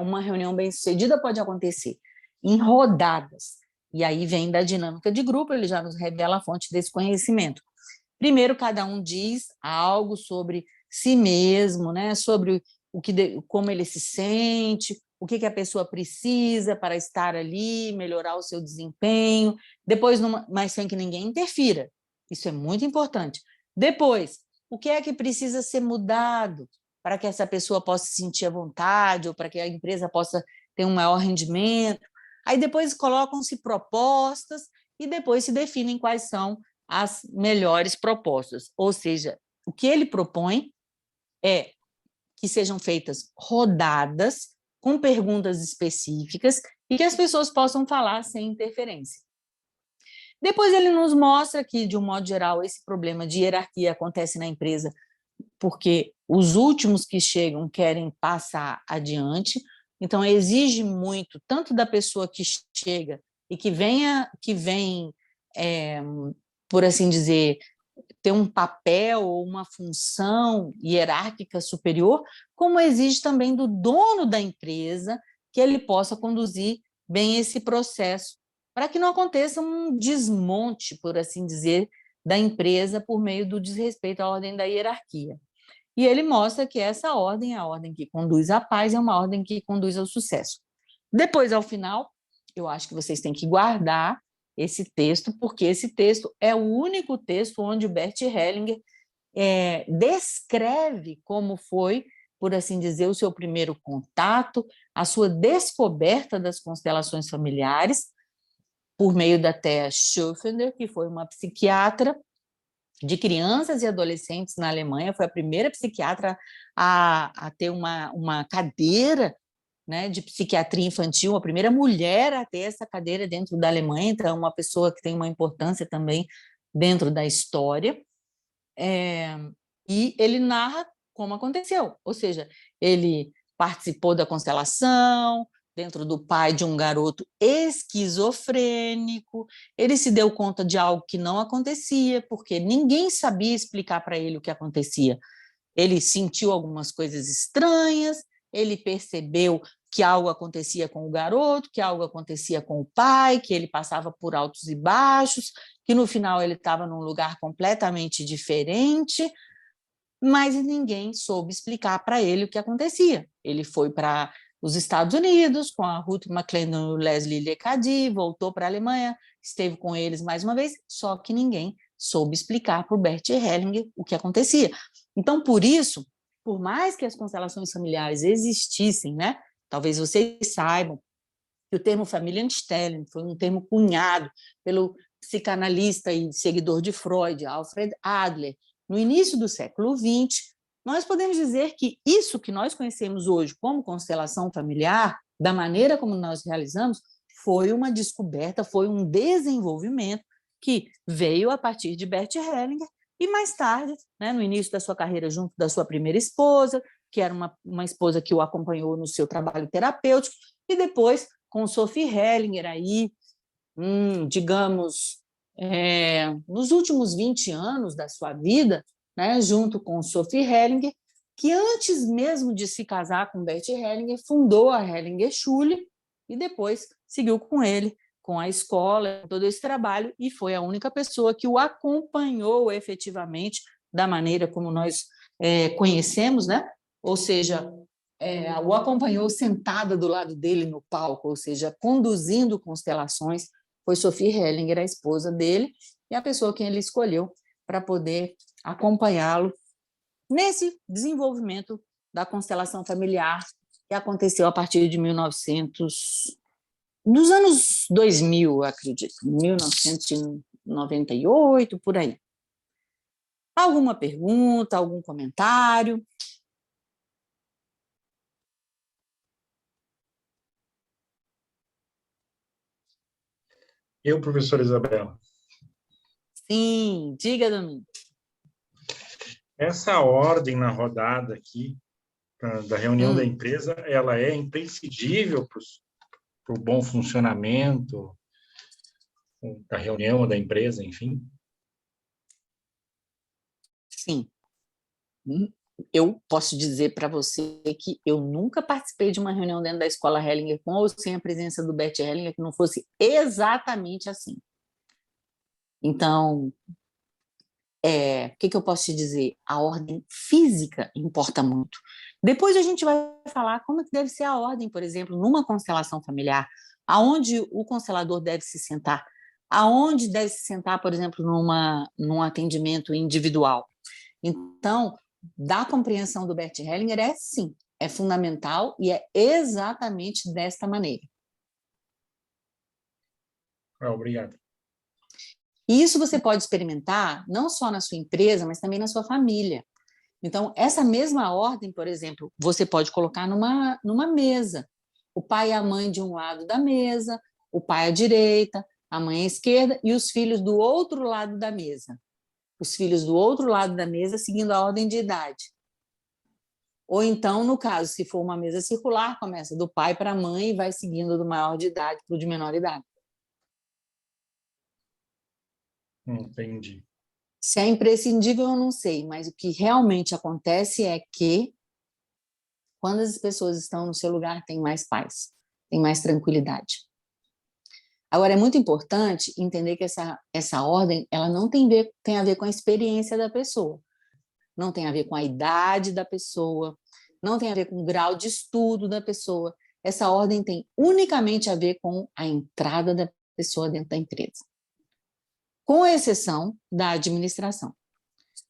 uma reunião bem-sucedida pode acontecer em rodadas. E aí vem da dinâmica de grupo, ele já nos revela a fonte desse conhecimento. Primeiro, cada um diz algo sobre si mesmo, né? Sobre como ele se sente, o que a pessoa precisa para estar ali, melhorar o seu desempenho. Depois, mas sem que ninguém interfira. Isso é muito importante. Depois, o que é que precisa ser mudado para que essa pessoa possa se sentir à vontade ou para que a empresa possa ter um maior rendimento? Aí depois colocam-se propostas e depois se definem quais são as melhores propostas. Ou seja, o que ele propõe é que sejam feitas rodadas com perguntas específicas e que as pessoas possam falar sem interferência. Depois ele nos mostra que, de um modo geral, esse problema de hierarquia acontece na empresa porque os últimos que chegam querem passar adiante, então exige muito, tanto da pessoa que chega e que vem, por assim dizer, ter um papel ou uma função hierárquica superior, como exige também do dono da empresa que ele possa conduzir bem esse processo, para que não aconteça um desmonte, por assim dizer, da empresa por meio do desrespeito à ordem da hierarquia. E ele mostra que essa ordem é a ordem que conduz à paz, é uma ordem que conduz ao sucesso. Depois, ao final, eu acho que vocês têm que guardar esse texto, porque esse texto é o único texto onde o Bert Hellinger descreve como foi, por assim dizer, o seu primeiro contato, a sua descoberta das constelações familiares, por meio da Thea Schöffender, que foi uma psiquiatra de crianças e adolescentes na Alemanha, foi a primeira psiquiatra a ter uma cadeira, né, de psiquiatria infantil, a primeira mulher a ter essa cadeira dentro da Alemanha, então uma pessoa que tem uma importância também dentro da história. E ele narra como aconteceu, ou seja, ele participou da constelação, dentro do pai de um garoto esquizofrênico, ele se deu conta de algo que não acontecia, porque ninguém sabia explicar para ele o que acontecia. Ele sentiu algumas coisas estranhas, ele percebeu que algo acontecia com o garoto, que algo acontecia com o pai, que ele passava por altos e baixos, que no final ele estava num lugar completamente diferente, mas ninguém soube explicar para ele o que acontecia. Ele foi para os Estados Unidos com a Ruth McClendon e o Leslie Lecady, voltou para a Alemanha, esteve com eles mais uma vez, só que ninguém soube explicar para o Bert Hellinger o que acontecia. Então, por isso, por mais que as constelações familiares existissem, né? Talvez vocês saibam que o termo Familienstellung foi um termo cunhado pelo psicanalista e seguidor de Freud, Alfred Adler, no início do século XX. Nós podemos dizer que isso que nós conhecemos hoje como constelação familiar, da maneira como nós realizamos, foi uma descoberta, foi um desenvolvimento que veio a partir de Bert Hellinger e mais tarde, né, no início da sua carreira junto da sua primeira esposa, que era uma esposa que o acompanhou no seu trabalho terapêutico, e depois com Sophie Hellinger aí, digamos, nos últimos 20 anos da sua vida, né, junto com Sophie Hellinger, que antes mesmo de se casar com Bert Hellinger, fundou a Hellinger Schule e depois seguiu com ele, com a escola, todo esse trabalho, e foi a única pessoa que o acompanhou efetivamente da maneira como nós conhecemos, né? Ou seja, o acompanhou sentada do lado dele no palco, ou seja, conduzindo constelações, foi Sophie Hellinger, a esposa dele, e a pessoa que ele escolheu para poder acompanhá-lo nesse desenvolvimento da constelação familiar que aconteceu a partir de 1900, dos anos 2000, acredito, 1998, por aí. Alguma pergunta, algum comentário? Eu, professora Isabela. Sim, diga, Domingo. Essa ordem na rodada aqui, da reunião da empresa, ela é imprescindível para o bom funcionamento da reunião da empresa, enfim? Sim. Eu posso dizer para você que eu nunca participei de uma reunião dentro da escola Hellinger com ou sem a presença do Bert Hellinger que não fosse exatamente assim. Então, o que eu posso te dizer? A ordem física importa muito. Depois a gente vai falar como é que deve ser a ordem, por exemplo, numa constelação familiar, aonde o constelador deve se sentar, aonde deve se sentar, por exemplo, num atendimento individual. Então, da compreensão do Bert Hellinger sim, é fundamental e é exatamente desta maneira. Obrigado. E isso você pode experimentar não só na sua empresa, mas também na sua família. Então, essa mesma ordem, por exemplo, você pode colocar numa mesa. O pai e a mãe de um lado da mesa, o pai à direita, a mãe à esquerda e os filhos do outro lado da mesa. Os filhos do outro lado da mesa seguindo a ordem de idade. Ou então, no caso, se for uma mesa circular, começa do pai para a mãe e vai seguindo do maior de idade para o de menor idade. Entendi. Se é imprescindível, eu não sei, mas o que realmente acontece é que quando as pessoas estão no seu lugar, tem mais paz, tem mais tranquilidade. Agora, é muito importante entender que essa ordem ela não tem a ver com a experiência da pessoa, não tem a ver com a idade da pessoa, não tem a ver com o grau de estudo da pessoa. Essa ordem tem unicamente a ver com a entrada da pessoa dentro da empresa, com exceção da administração,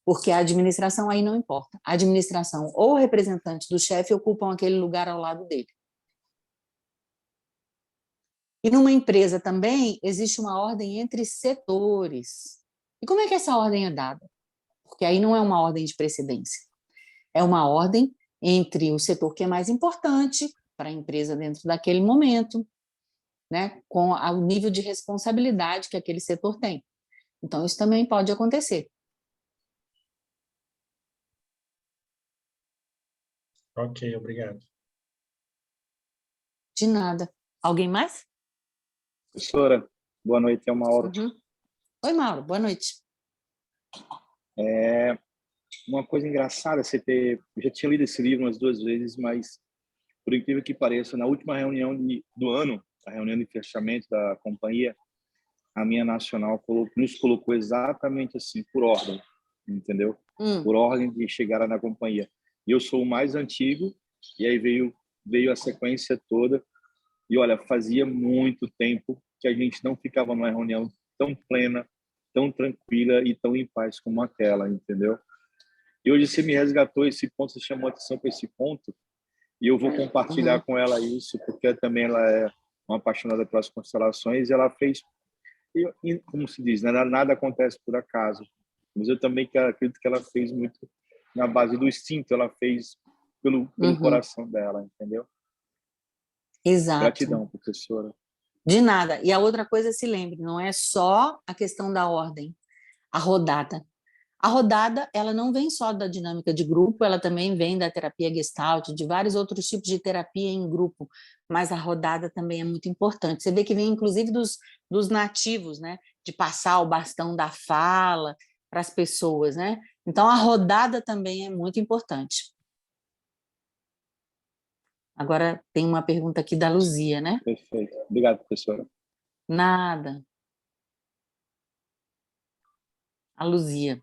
porque a administração aí não importa. A administração ou o representante do chefe ocupam aquele lugar ao lado dele. E numa empresa também existe uma ordem entre setores. E como é que essa ordem é dada? Porque aí não é uma ordem de precedência. É uma ordem entre o setor que é mais importante para a empresa dentro daquele momento, né, com o nível de responsabilidade que aquele setor tem. Então, isso também pode acontecer. Ok, obrigado. De nada. Alguém mais? Professora, boa noite, é uma hora. Oi, Mauro, boa noite. Uma coisa engraçada, eu já tinha lido esse livro umas 2 vezes, mas por incrível que pareça, na última reunião do ano, a reunião de fechamento da companhia, a minha nacional nos colocou exatamente assim, por ordem, entendeu? Por ordem de chegar na companhia. E eu sou o mais antigo, e aí veio a sequência toda. E olha, fazia muito tempo que a gente não ficava numa reunião tão plena, tão tranquila e tão em paz como aquela, entendeu? E hoje você me resgatou esse ponto, você chamou atenção para esse ponto, e eu vou compartilhar com ela isso, porque também ela é uma apaixonada pelas constelações, e ela fez, e, como se diz, né? Nada acontece por acaso, mas eu também acredito que ela fez muito na base do instinto, ela fez pelo coração dela, entendeu? Exato. Gratidão, professora. De nada. E a outra coisa, se lembre, não é só a questão da ordem, a rodada. A rodada, ela não vem só da dinâmica de grupo, ela também vem da terapia Gestalt, de vários outros tipos de terapia em grupo, mas a rodada também é muito importante. Você vê que vem, inclusive, dos nativos, né? De passar o bastão da fala para as pessoas, né? Então, a rodada também é muito importante. Agora, tem uma pergunta aqui da Luzia, né? Perfeito. Obrigado, professora. Nada. A Luzia.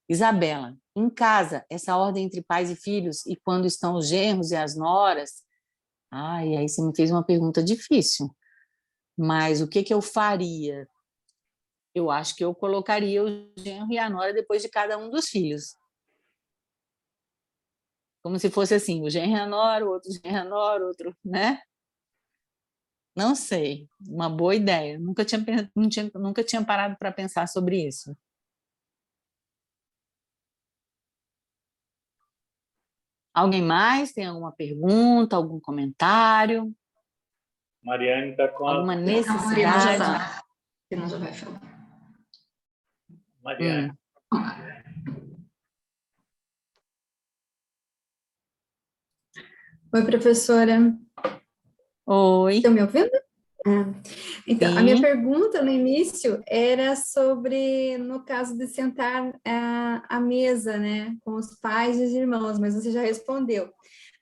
Isabela, em casa, essa ordem entre pais e filhos, e quando estão os genros e as noras? Ai, aí você me fez uma pergunta difícil. Mas o que eu faria? Eu acho que eu colocaria o genro e a nora depois de cada um dos filhos. Como se fosse assim, o genro e a nora, o outro genro e a nora, outro, né? Não sei, uma boa ideia. Nunca tinha parado para pensar sobre isso. Alguém mais tem alguma pergunta, algum comentário? Mariane está com alguma a... necessidade? Não, já vai falar. Mariane. Oi, professora. Oi. Estão me ouvindo? Então, Sim. a minha pergunta no início era sobre, no caso de sentar à mesa, né, com os pais e os irmãos, mas você já respondeu.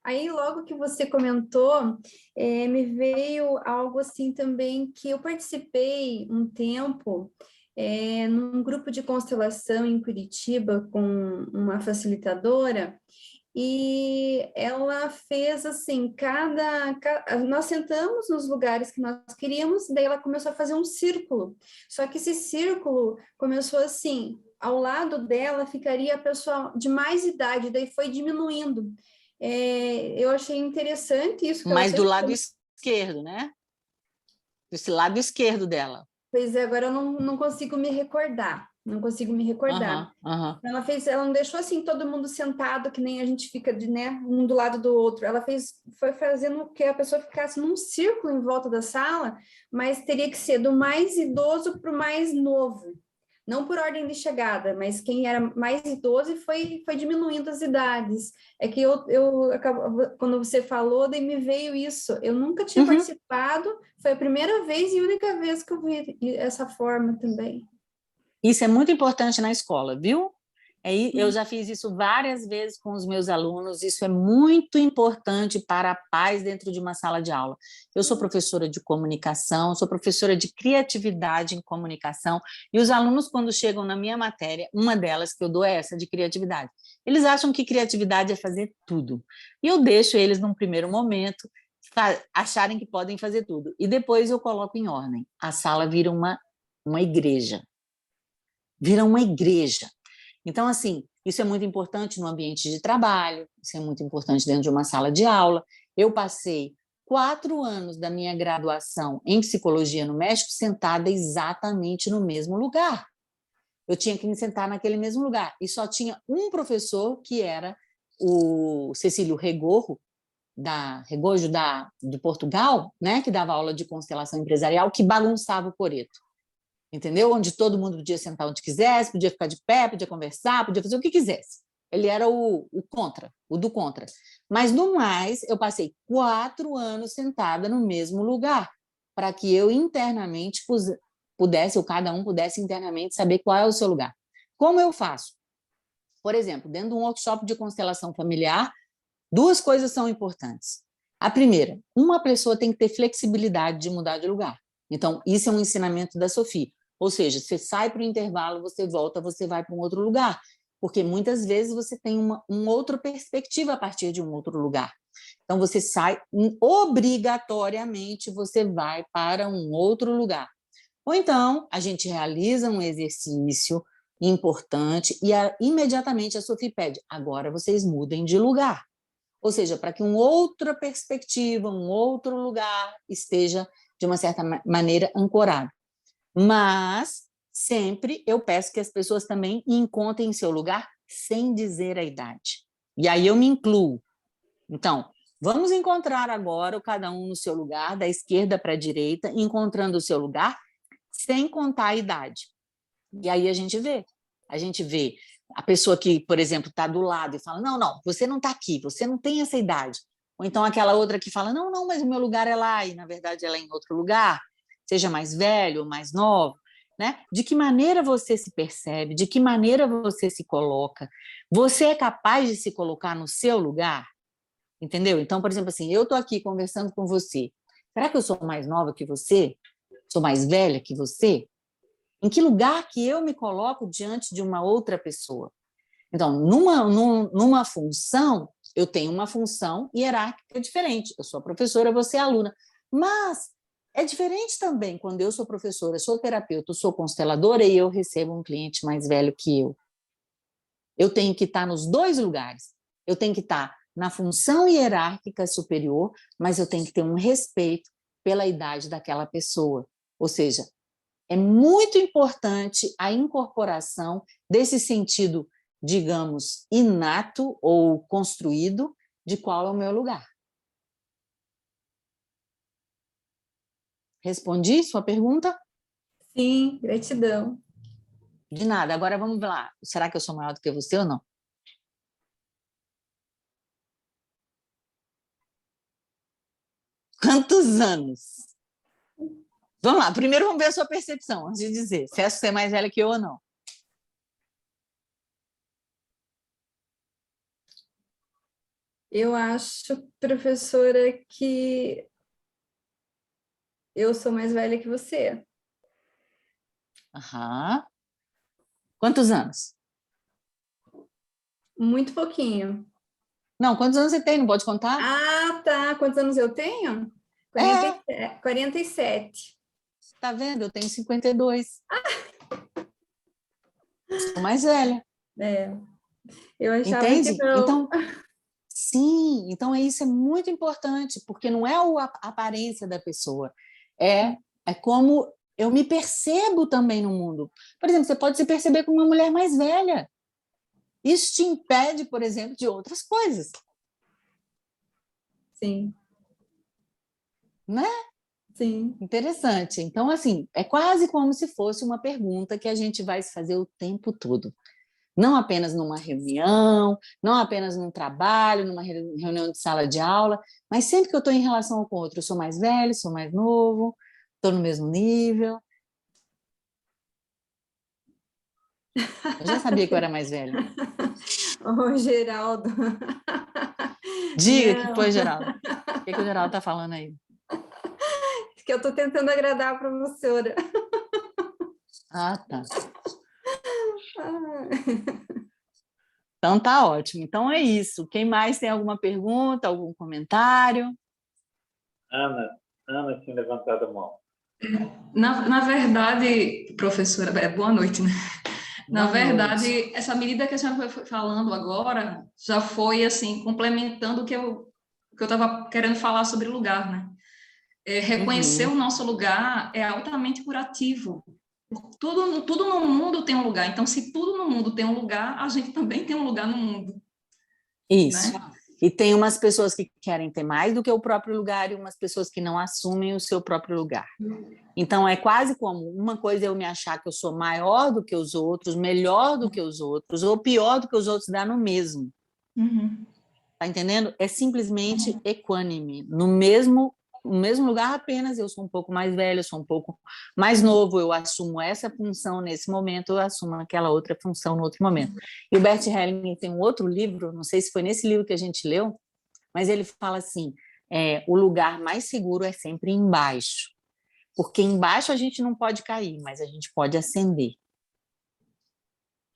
Aí, logo que você comentou, me veio algo assim também, que eu participei um tempo num grupo de constelação em Curitiba com uma facilitadora, e ela fez assim, nós sentamos nos lugares que nós queríamos, daí ela começou a fazer um círculo, só que esse círculo começou assim, ao lado dela ficaria a pessoa de mais idade, daí foi diminuindo. Eu achei interessante isso. Mas do lado esquerdo, né? Desse lado esquerdo dela. Pois é, agora eu não consigo me recordar. Não consigo me recordar. Ela não deixou assim todo mundo sentado, que nem a gente fica né, um do lado do outro. Ela foi fazendo que a pessoa ficasse num círculo em volta da sala, mas teria que ser do mais idoso para o mais novo. Não por ordem de chegada, mas quem era mais idoso foi diminuindo as idades. É que quando você falou, daí me veio isso. Eu nunca tinha participado, foi a primeira vez e única vez que eu vi essa forma também. Isso é muito importante na escola, viu? Eu já fiz isso várias vezes com os meus alunos, isso é muito importante para a paz dentro de uma sala de aula. Eu sou professora de comunicação, sou professora de criatividade em comunicação, e os alunos, quando chegam na minha matéria, uma delas que eu dou é essa, de criatividade. Eles acham que criatividade é fazer tudo, e eu deixo eles, num primeiro momento, acharem que podem fazer tudo, e depois eu coloco em ordem. A sala vira uma igreja. Vira uma igreja. Então, assim, isso é muito importante no ambiente de trabalho, isso é muito importante dentro de uma sala de aula. Eu passei 4 anos da minha graduação em psicologia no México sentada exatamente no mesmo lugar. Eu tinha que me sentar naquele mesmo lugar. E só tinha um professor, que era o Cecílio Regojo, de Portugal, né, que dava aula de constelação empresarial, que bagunçava o coreto. Entendeu? Onde todo mundo podia sentar onde quisesse, podia ficar de pé, podia conversar, podia fazer o que quisesse. Ele era o do contra. Mas, no mais, eu passei 4 anos sentada no mesmo lugar, para que eu internamente pudesse, ou cada um pudesse internamente saber qual é o seu lugar. Como eu faço? Por exemplo, dentro de um workshop de constelação familiar, 2 coisas são importantes. A primeira, uma pessoa tem que ter flexibilidade de mudar de lugar. Então, isso é um ensinamento da Sophie. Ou seja, você sai para o intervalo, você volta, você vai para um outro lugar. Porque muitas vezes você tem uma outra perspectiva a partir de um outro lugar. Então, você sai, obrigatoriamente, você vai para um outro lugar. Ou então, a gente realiza um exercício importante e imediatamente a Sophie pede, agora vocês mudem de lugar. Ou seja, para que uma outra perspectiva, um outro lugar esteja, de uma certa maneira, ancorado. Mas, sempre, eu peço que as pessoas também encontrem seu lugar sem dizer a idade. E aí eu me incluo. Então, vamos encontrar agora cada um no seu lugar, da esquerda para a direita, encontrando o seu lugar, sem contar a idade. E aí a gente vê a pessoa que, por exemplo, está do lado e fala, não, você não está aqui, você não tem essa idade. Ou então aquela outra que fala, não, mas o meu lugar é lá, e na verdade ela é em outro lugar, seja mais velho, mais novo, né? De que maneira você se percebe, de que maneira você se coloca? Você é capaz de se colocar no seu lugar? Entendeu? Então, por exemplo, assim, eu estou aqui conversando com você, será que eu sou mais nova que você? Sou mais velha que você? Em que lugar que eu me coloco diante de uma outra pessoa? Então, numa função, eu tenho uma função hierárquica diferente. Eu sou a professora, você é a aluna. Mas é diferente também quando eu sou professora, sou terapeuta, sou consteladora e eu recebo um cliente mais velho que eu. Eu tenho que estar nos dois lugares. Eu tenho que estar na função hierárquica superior, mas eu tenho que ter um respeito pela idade daquela pessoa. Ou seja, é muito importante a incorporação desse sentido, digamos, inato ou construído de qual é o meu lugar. Respondi sua pergunta? Sim, gratidão. De nada. Agora vamos lá. Será que eu sou maior do que você ou não? Quantos anos? Vamos lá. Primeiro vamos ver a sua percepção, antes de dizer se você é mais velha que eu ou não. Eu acho, professora, que eu sou mais velha que você. Aham. Quantos anos? Muito pouquinho. Não, quantos anos você tem? Não pode contar? Ah, tá. Quantos anos eu tenho? 47. Tá vendo? Eu tenho 52. Sou mais velha. É. Eu achava Entende? que não. Então, sim, então isso é muito importante, porque não é a aparência da pessoa, é como eu me percebo também no mundo. Por exemplo, você pode se perceber como uma mulher mais velha. Isso te impede, por exemplo, de outras coisas. Sim. Né? Sim. Interessante. Então, assim, é quase como se fosse uma pergunta que a gente vai se fazer o tempo todo. Não apenas numa reunião, não apenas num trabalho, numa reunião de sala de aula, mas sempre que eu estou em relação com o outro, eu sou mais velho, sou mais novo, estou no mesmo nível. Eu já sabia que eu era mais velha. Ô, Geraldo. Diga que foi, Geraldo. O que o Geraldo está falando aí? Que eu estou tentando agradar a professora. Ah, tá. Então tá ótimo. Então é isso. Quem mais tem alguma pergunta, algum comentário? Ana tinha levantado a mão. Na verdade, professora, boa noite, né? Na verdade, essa medida que a senhora foi falando agora já foi assim complementando o que eu estava querendo falar sobre o lugar, né? Reconhecer o nosso lugar é altamente curativo. Tudo no mundo tem um lugar. Então, se tudo no mundo tem um lugar, a gente também tem um lugar no mundo. Isso. Né? E tem umas pessoas que querem ter mais do que o próprio lugar e umas pessoas que não assumem o seu próprio lugar. Então, é quase como uma coisa eu me achar que eu sou maior do que os outros, melhor do que os outros, ou pior do que os outros, dá no mesmo. Tá entendendo? É simplesmente equânime. No mesmo lugar, apenas eu sou um pouco mais velha, eu sou um pouco mais novo, eu assumo essa função nesse momento, eu assumo aquela outra função no outro momento. E o Bert Hellinger tem um outro livro, não sei se foi nesse livro que a gente leu, mas ele fala assim, o lugar mais seguro é sempre embaixo, porque embaixo a gente não pode cair, mas a gente pode ascender.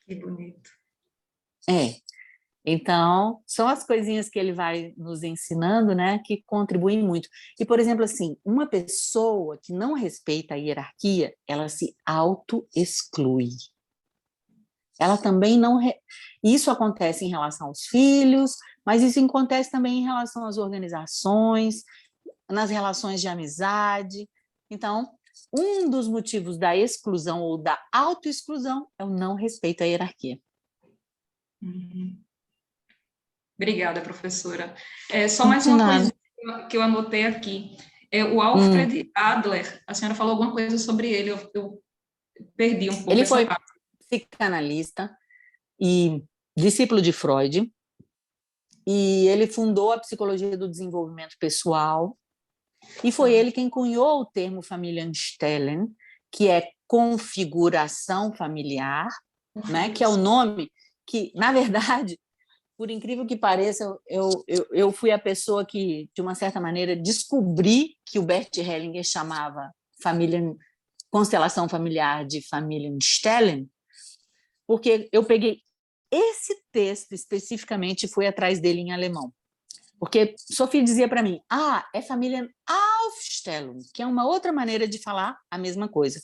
Que bonito. Então, são as coisinhas que ele vai nos ensinando, né, que contribuem muito. E, por exemplo, assim, uma pessoa que não respeita a hierarquia, ela se auto-exclui. Ela também não... Isso acontece em relação aos filhos, mas isso acontece também em relação às organizações, nas relações de amizade. Então, um dos motivos da exclusão ou da autoexclusão é o não respeito à hierarquia. Obrigada, professora. Só mais uma coisa que eu anotei aqui. O Alfred Adler, a senhora falou alguma coisa sobre ele, eu perdi um pouco ele essa foi parte. Psicanalista e discípulo de Freud, e ele fundou a psicologia do desenvolvimento pessoal, e foi ele quem cunhou o termo Familienstellen, que é configuração familiar, né? Que é o nome que, na verdade, por incrível que pareça, eu fui a pessoa que, de uma certa maneira, descobri que o Bert Hellinger chamava constelação familiar de Familienstellen, porque eu peguei esse texto especificamente e fui atrás dele em alemão. Porque Sophie dizia para mim, é Familienaufstellung, que é uma outra maneira de falar a mesma coisa.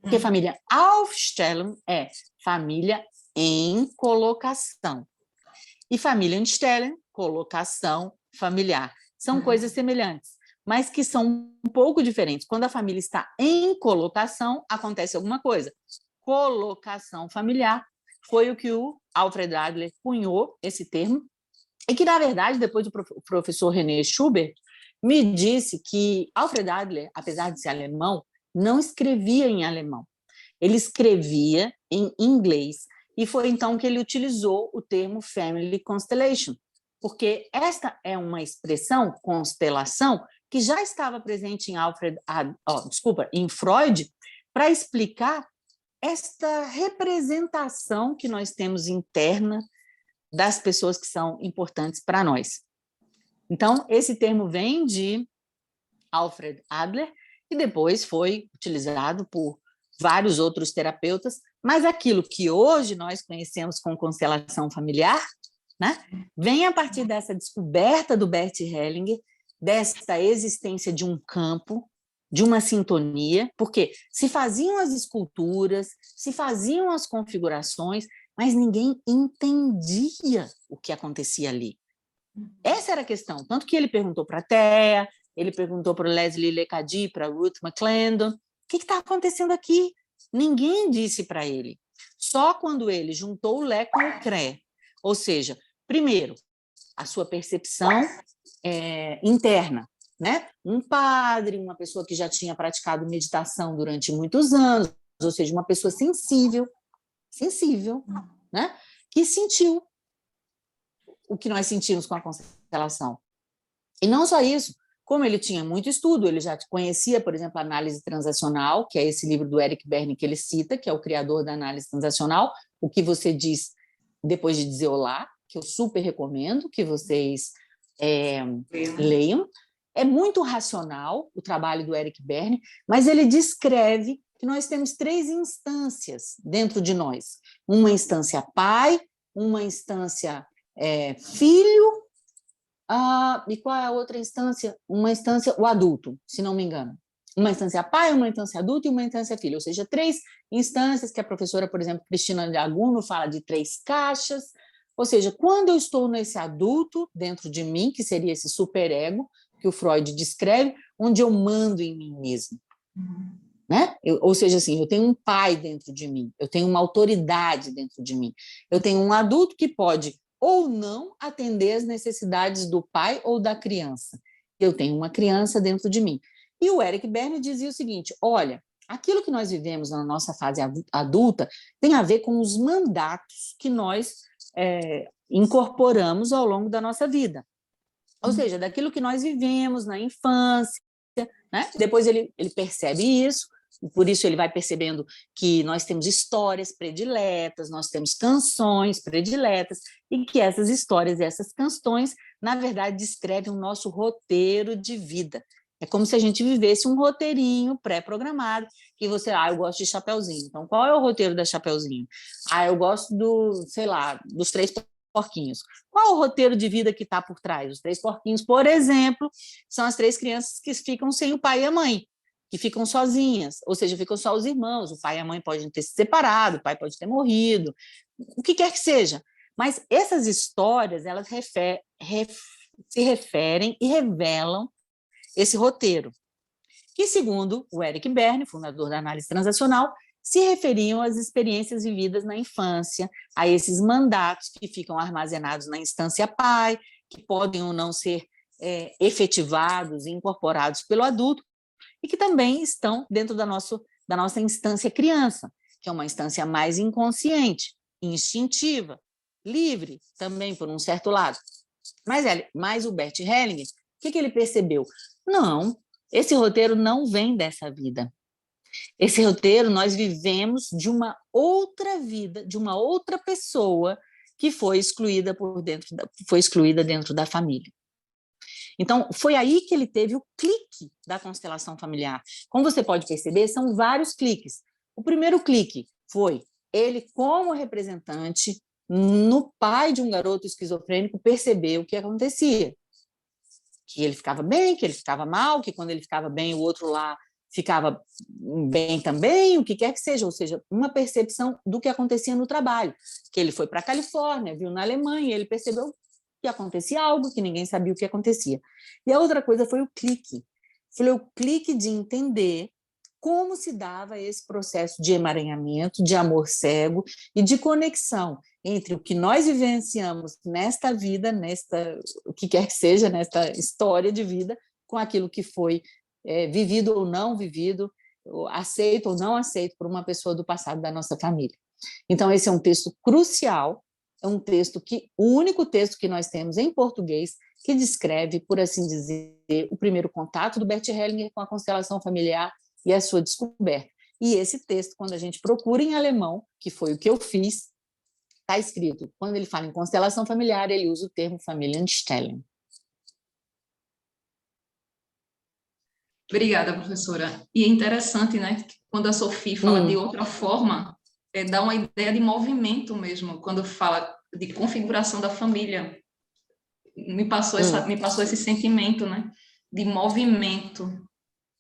Porque Familienaufstellung é família em colocação. E Familienstellen, colocação familiar. São coisas semelhantes, mas que são um pouco diferentes. Quando a família está em colocação, acontece alguma coisa. Colocação familiar foi o que o Alfred Adler cunhou, esse termo, e que, na verdade, depois o professor René Schubert me disse que Alfred Adler, apesar de ser alemão, não escrevia em alemão. Ele escrevia em inglês, e foi então que ele utilizou o termo Family Constellation, porque esta é uma expressão, constelação, que já estava presente em Freud, para explicar esta representação que nós temos interna das pessoas que são importantes para nós. Então, esse termo vem de Alfred Adler e depois foi utilizado por vários outros terapeutas, mas aquilo que hoje nós conhecemos como constelação familiar, né, vem a partir dessa descoberta do Bert Hellinger, desta existência de um campo, de uma sintonia, porque se faziam as esculturas, se faziam as configurações, mas ninguém entendia o que acontecia ali. Essa era a questão. Tanto que ele perguntou para a Thea, ele perguntou para o Leslie Lecady, para Ruth McClendon, o que está acontecendo aqui? Ninguém disse para ele. Só quando ele juntou o Lé com o Cré. Ou seja, primeiro, a sua percepção interna, né? Um padre, uma pessoa que já tinha praticado meditação durante muitos anos, ou seja, uma pessoa sensível, né? Que sentiu o que nós sentimos com a constelação. E não só isso, como ele tinha muito estudo, ele já conhecia, por exemplo, a análise transacional, que é esse livro do Eric Berne que ele cita, que é o criador da análise transacional, o que você diz depois de dizer olá, que eu super recomendo que vocês leiam. É muito racional o trabalho do Eric Berne, mas ele descreve que nós temos 3 instâncias dentro de nós. Uma instância pai, uma instância filho, e qual é a outra instância? Uma instância, o adulto, se não me engano. Uma instância pai, uma instância adulto e uma instância filho, ou seja, 3 instâncias que a professora, por exemplo, Cristina Laguno fala de 3 caixas, ou seja, quando eu estou nesse adulto dentro de mim, que seria esse superego, que o Freud descreve, onde eu mando em mim mesmo. Né? Ou seja, assim, eu tenho um pai dentro de mim, eu tenho uma autoridade dentro de mim, eu tenho um adulto que pode ou não atender às necessidades do pai ou da criança. Eu tenho uma criança dentro de mim. E o Eric Berne dizia o seguinte, olha, aquilo que nós vivemos na nossa fase adulta tem a ver com os mandatos que nós incorporamos ao longo da nossa vida. Ou seja, daquilo que nós vivemos na infância, né? Depois ele percebe isso, e por isso ele vai percebendo que nós temos histórias prediletas, nós temos canções prediletas, e que essas histórias e essas canções na verdade, descreve o nosso roteiro de vida. É como se a gente vivesse um roteirinho pré-programado, que você, eu gosto de Chapeuzinho. Então, qual é o roteiro da Chapeuzinho? Eu gosto sei lá, dos 3 porquinhos. Qual é o roteiro de vida que está por trás? Os 3 porquinhos, por exemplo, são as 3 crianças que ficam sem o pai e a mãe, que ficam sozinhas, ou seja, ficam só os irmãos. O pai e a mãe podem ter se separado, o pai pode ter morrido, o que quer que seja. Mas essas histórias, elas se referem e revelam esse roteiro, que, segundo o Eric Berne, fundador da análise transacional, se referiam às experiências vividas na infância, a esses mandatos que ficam armazenados na instância pai, que podem ou não ser efetivados e incorporados pelo adulto, e que também estão dentro da nossa instância criança, que é uma instância mais inconsciente, instintiva, livre também, por um certo lado. Mas o Bert Hellinger, o que ele percebeu? Não, esse roteiro não vem dessa vida. Esse roteiro nós vivemos de uma outra vida, de uma outra pessoa que foi excluída dentro da família. Então, foi aí que ele teve o clique da constelação familiar. Como você pode perceber, são vários cliques. O primeiro clique foi ele, como representante, no pai de um garoto esquizofrênico, perceber o que acontecia. Que ele ficava bem, que ele ficava mal, que quando ele ficava bem, o outro lá ficava bem também, o que quer que seja, ou seja, uma percepção do que acontecia no trabalho. Que ele foi para a Califórnia, viu na Alemanha, e ele percebeu que acontecia algo, que ninguém sabia o que acontecia. E a outra coisa foi o clique. Foi o clique de entender como se dava esse processo de emaranhamento, de amor cego e de conexão entre o que nós vivenciamos nesta vida, o que quer que seja, nesta história de vida, com aquilo que foi vivido ou não vivido, aceito ou não aceito por uma pessoa do passado da nossa família. Então, esse é um texto crucial, é um texto o único texto que nós temos em português que descreve, por assim dizer, o primeiro contato do Bert Hellinger com a constelação familiar e a sua descoberta. E esse texto, quando a gente procura em alemão, que foi o que eu fiz, está escrito, quando ele fala em constelação familiar, ele usa o termo Familienstellen. Obrigada, professora. E é interessante, né, que quando a Sophie fala de outra forma, dá uma ideia de movimento mesmo, quando fala de configuração da família. Me passou esse sentimento, né, de movimento.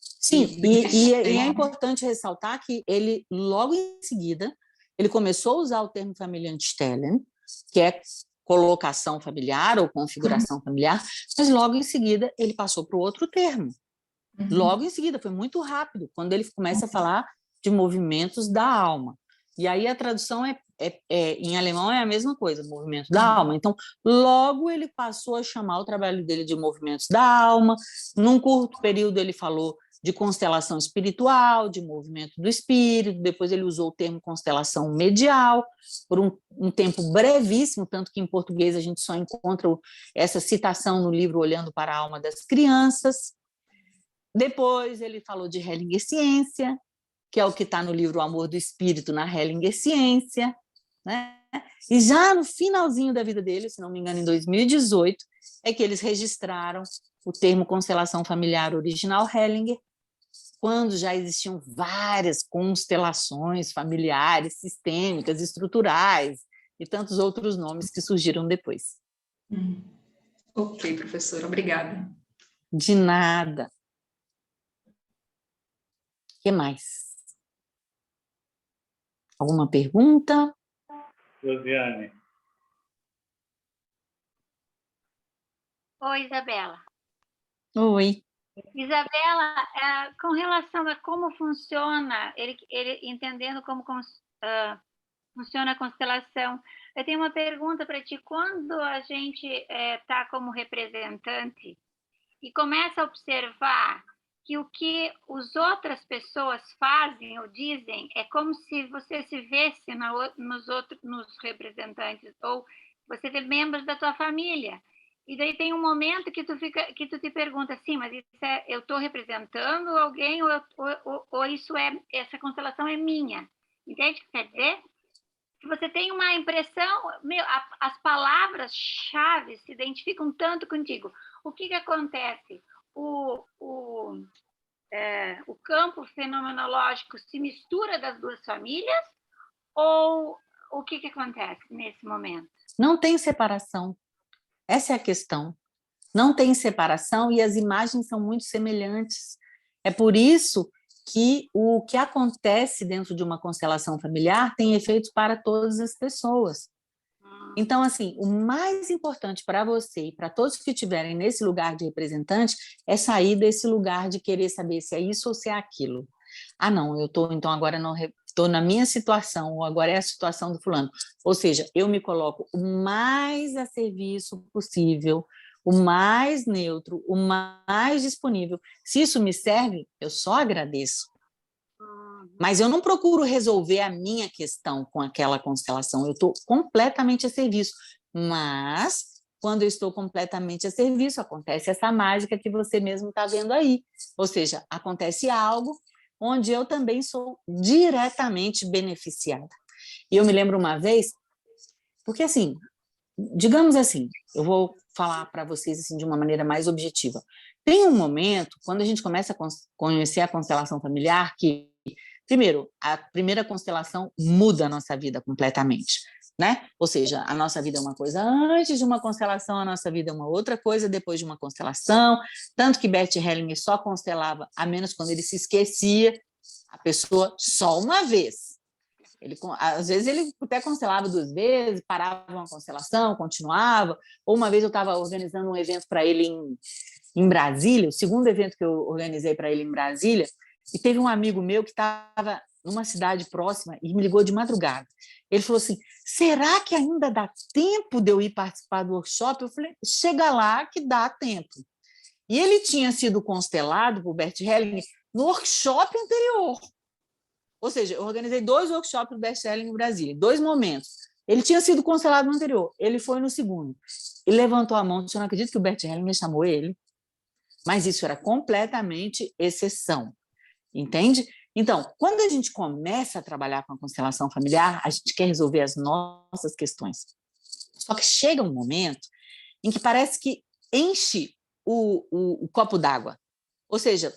Sim, e é importante ressaltar que ele, logo em seguida, ele começou a usar o termo Familienstellen, que é colocação familiar ou configuração familiar, mas logo em seguida ele passou para o outro termo. Logo em seguida, foi muito rápido, quando ele começa a falar de movimentos da alma. E aí a tradução em alemão é a mesma coisa, movimento da alma. Então, logo ele passou a chamar o trabalho dele de movimentos da alma. Num curto período ele falou de constelação espiritual, de movimento do espírito, depois ele usou o termo constelação medial, por um tempo brevíssimo, tanto que em português a gente só encontra essa citação no livro Olhando para a Alma das Crianças. Depois ele falou de Hellinger Ciência, que é o que está no livro O Amor do Espírito, na Hellinger Ciência, né? E já no finalzinho da vida dele, se não me engano, em 2018, é que eles registraram o termo constelação familiar original Hellinger, quando já existiam várias constelações familiares, sistêmicas, estruturais e tantos outros nomes que surgiram depois. Ok, professora, obrigada. De nada. O que mais? Alguma pergunta? Josiane. Oi, Isabela. Oi. Isabela, com relação a como funciona, ele entendendo como funciona a constelação, eu tenho uma pergunta para ti. Quando a gente está como representante e começa a observar que o que as outras pessoas fazem ou dizem é como se você se visse nos representantes, ou você vê membros da tua família. E daí tem um momento que tu te pergunta assim, mas eu estou representando alguém ou essa constelação é minha? Entende o que quer dizer? que você tem uma impressão, as palavras-chave se identificam tanto contigo. O que acontece? O campo fenomenológico se mistura das duas famílias ou o que acontece nesse momento? Não tem separação. Essa é a questão. Não tem separação e as imagens são muito semelhantes. É por isso que o que acontece dentro de uma constelação familiar tem efeitos para todas as pessoas. Então, assim, o mais importante para você e para todos que estiverem nesse lugar de representante é sair desse lugar de querer saber se é isso ou se é aquilo. Ah, não, eu estou, então agora não estou na minha situação, ou agora é a situação do fulano. Ou seja, eu me coloco o mais a serviço possível, o mais neutro, o mais disponível. Se isso me serve, eu só agradeço. Mas eu não procuro resolver a minha questão com aquela constelação, eu estou completamente a serviço. Mas, quando eu estou completamente a serviço, acontece essa mágica que você mesmo está vendo aí. Ou seja, acontece algo onde eu também sou diretamente beneficiada. E eu me lembro uma vez, porque assim, digamos assim, eu vou falar para vocês assim, de uma maneira mais objetiva. Tem um momento, quando a gente começa a conhecer a constelação familiar, que, primeiro, a primeira constelação muda a nossa vida completamente, né? Ou seja, a nossa vida é uma coisa antes de uma constelação, a nossa vida é uma outra coisa depois de uma constelação, tanto que Bert Hellinger só constelava, a menos quando ele se esquecia, a pessoa só uma vez. Às vezes ele até constelava 2 vezes, parava uma constelação, continuava. Ou uma vez eu estava organizando um evento para ele em Brasília, o segundo evento que eu organizei para ele em Brasília, e teve um amigo meu que estava numa cidade próxima e me ligou de madrugada. Ele falou assim, será que ainda dá tempo de eu ir participar do workshop? Eu falei, chega lá que dá tempo. E ele tinha sido constelado por Bert Hellinger no workshop anterior. Ou seja, eu organizei 2 workshops do Bert Hellinger no Brasil, em 2 momentos. Ele tinha sido constelado no anterior, ele foi no segundo. E levantou a mão, eu não acredito que o Bert Hellinger chamou ele, mas isso era completamente exceção, entende? Então, quando a gente começa a trabalhar com a constelação familiar, a gente quer resolver as nossas questões. Só que chega um momento em que parece que enche o copo d'água. Ou seja,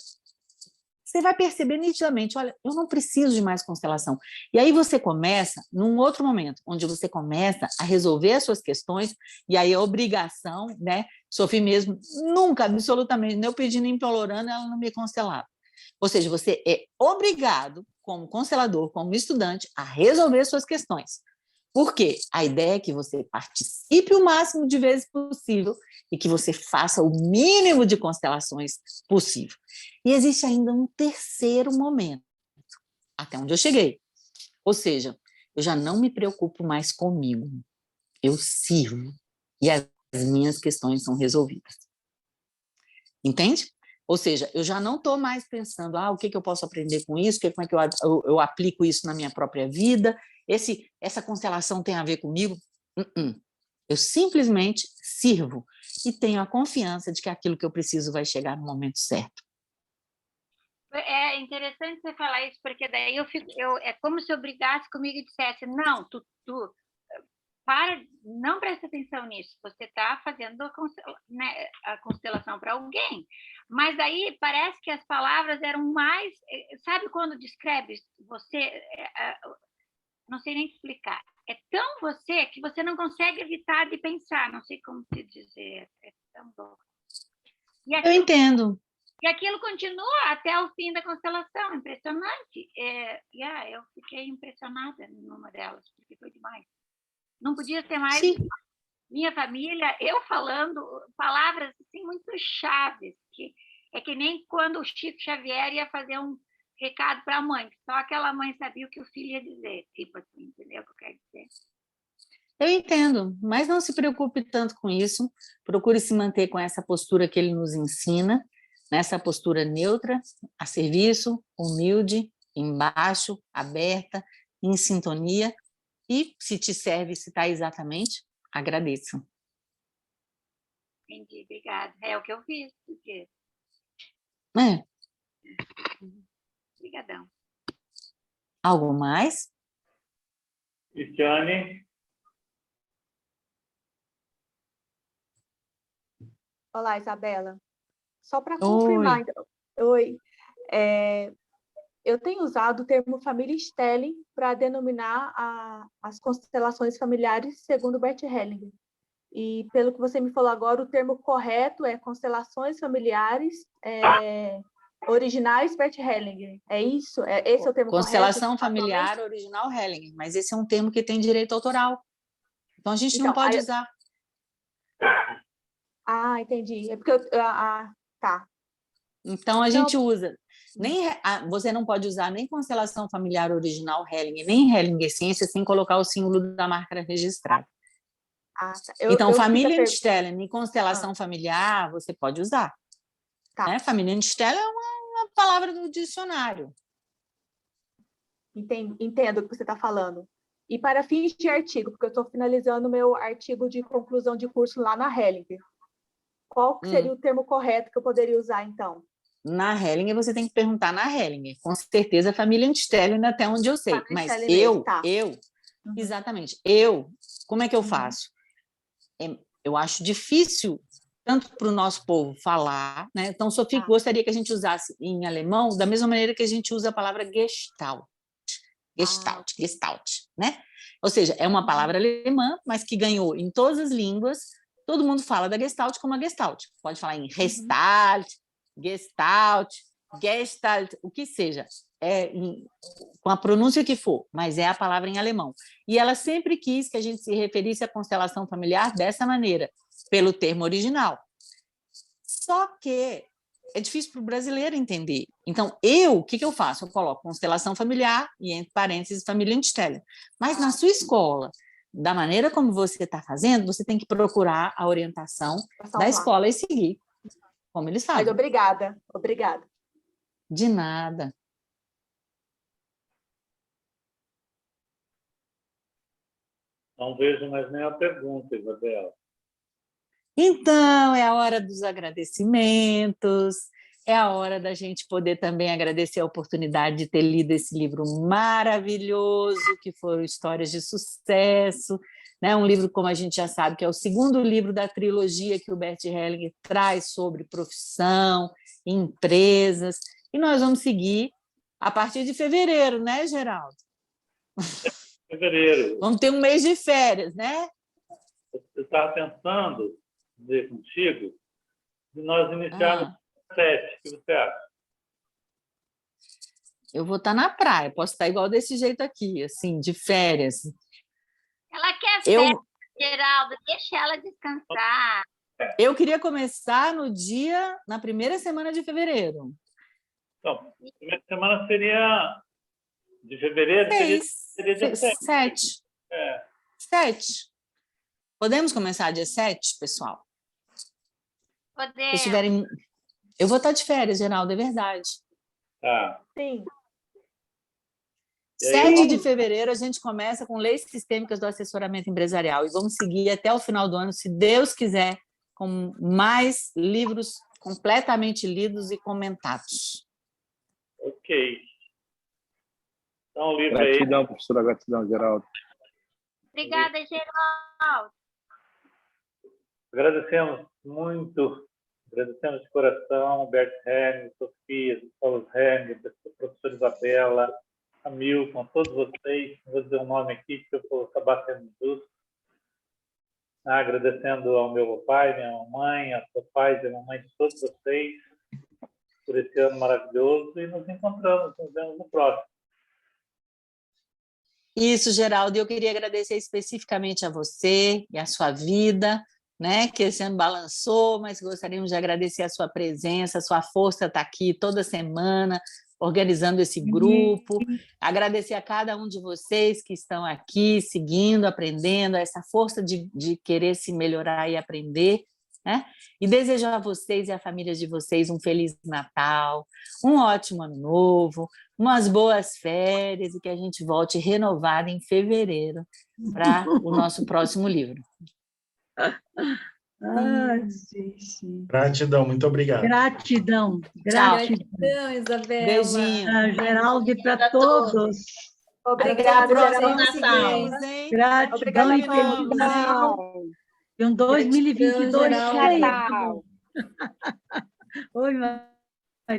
você vai perceber nitidamente, olha, eu não preciso de mais constelação. E aí você começa, num outro momento, onde você começa a resolver as suas questões, e aí a obrigação, né? Sophie mesmo, nunca, absolutamente, nem eu pedindo, nem implorando, ela não me constelava. Ou seja, você é obrigado, como constelador, como estudante, a resolver suas questões. Porque a ideia é que você participe o máximo de vezes possível e que você faça o mínimo de constelações possível. E existe ainda um terceiro momento, até onde eu cheguei. Ou seja, eu já não me preocupo mais comigo. Eu sirvo e as minhas questões são resolvidas. Entende? Ou seja, eu já não estou mais pensando, o que eu posso aprender com isso, como é que eu aplico isso na minha própria vida, essa constelação tem a ver comigo? Eu simplesmente sirvo e tenho a confiança de que aquilo que eu preciso vai chegar no momento certo. É interessante você falar isso, porque daí é como se eu brigasse comigo e dissesse, não, tu para, não presta atenção nisso, você está fazendo a constelação para alguém. Mas aí parece que as palavras eram mais, sabe quando descreve você, não sei nem explicar, é tão você que você não consegue evitar de pensar, não sei como te dizer, é tão bom. Eu entendo. E aquilo continua até o fim da constelação, impressionante. Eu fiquei impressionada numa delas, porque foi demais. Não podia ser mais. Sim. Minha família, eu falando palavras assim, muito chaves, que é que nem quando o Chico Xavier ia fazer um recado para a mãe, que só aquela mãe sabia o que o filho ia dizer, tipo assim, entendeu o que eu quero dizer? Eu entendo, mas não se preocupe tanto com isso, procure se manter com essa postura que ele nos ensina, nessa postura neutra, a serviço, humilde, embaixo, aberta, em sintonia, e se te serve, se está exatamente, agradeço. Entendi, obrigada. É o que eu fiz, porque... Obrigadão. Algo Algo mais? Cristiane. Olá, Isabela. Só para confirmar, então. Oi. Eu tenho usado o termo família Stelling para denominar as constelações familiares segundo Bert Hellinger. E, pelo que você me falou agora, o termo correto é constelações familiares originais Bert Hellinger. É isso? Esse é o termo Constelação correto? familiar original Hellinger, mas esse é um termo que tem direito autoral. Então, a gente não pode usar. Ah, entendi. É porque tá. Então, a gente usa. Você não pode usar nem constelação familiar original Hellinger, nem Hellinger Ciência, sem colocar o símbolo da marca registrada. Tá. Então, família Stelling e constelação familiar, você pode usar. Tá. Né? Família Stelling é uma palavra do dicionário. Entendo o que você está falando. E para fins de artigo, porque eu estou finalizando o meu artigo de conclusão de curso lá na Hellinger. Qual seria o termo correto que eu poderia usar, então? Na Hellinger, você tem que perguntar na Hellinger. Com certeza, família Stelling, até onde eu sei. Família Mas Stelling exatamente, como é que eu faço? Eu acho difícil, tanto para o nosso povo falar, né? Então, Sofia gostaria que a gente usasse em alemão da mesma maneira que a gente usa a palavra Gestalt. Gestalt, né? Ou seja, é uma palavra alemã, mas que ganhou em todas as línguas. Todo mundo fala da Gestalt como a Gestalt. Pode falar em Restalt, Gestalt, o que seja, com a pronúncia que for, mas é a palavra em alemão. E ela sempre quis que a gente se referisse à constelação familiar dessa maneira, pelo termo original. Só que é difícil para o brasileiro entender. Então, o que eu faço? Eu coloco constelação familiar e, entre parênteses, família Stelling. Mas na sua escola, da maneira como você está fazendo, você tem que procurar a orientação da escola e seguir como eles fazem. Mas obrigada. De nada. Não vejo mais nenhuma pergunta, Isabela. Então, é a hora dos agradecimentos, é a hora da gente poder também agradecer a oportunidade de ter lido esse livro maravilhoso, que foram Histórias de Sucesso, né? Um livro, como a gente já sabe, que é o segundo livro da trilogia que o Bert Hellinger traz sobre profissão, empresas, e nós vamos seguir a partir de fevereiro, né, Geraldo? Fevereiro. Vamos ter um mês de férias, né? Eu estava pensando, dizer contigo, de nós iniciarmos 7. O que você acha? Eu vou estar na praia, posso estar igual desse jeito aqui, assim, de férias. Ela quer férias, Geraldo, deixa ela descansar. Eu queria começar na primeira semana de fevereiro. Então, a primeira semana seria de fevereiro? Seria dia 7. 7. Podemos começar dia 7, pessoal? Podemos. Eu vou estar de férias, Geraldo, é verdade. Sim. 7 de fevereiro a gente começa com leis sistêmicas do assessoramento empresarial e vamos seguir até o final do ano, se Deus quiser, com mais livros completamente lidos e comentados. Ok. Então, o livro gratidão, professora, gratidão, Geraldo. Obrigada, Geraldo. Agradecemos muito, agradecemos de coração, Bert Hellinger, Sofia, Paulo Hellinger, professora Isabela, Hamilton, todos vocês, vou dizer um nome aqui que eu vou acabar sendo justo. Agradecendo ao meu pai, minha mamãe, a seu pai e a mamãe de todos vocês por esse ano maravilhoso e nos vemos no próximo. Isso, Geraldo, eu queria agradecer especificamente a você e a sua vida, né, que esse ano balançou, mas gostaríamos de agradecer a sua presença, a sua força está aqui toda semana, organizando esse grupo, agradecer a cada um de vocês que estão aqui, seguindo, aprendendo, essa força de querer se melhorar e aprender, né? E desejo a vocês e a família de vocês um Feliz Natal, um ótimo Ano Novo, umas boas férias e que a gente volte renovado em fevereiro para o nosso próximo livro. Sim. Gratidão, muito obrigado. Gratidão, Isabela. Beijinho. Geraldo e para todos. Obrigada, próximo Natal. Gratidão Obrigada, infinita. E um 2022 cheio. Natal. Oi,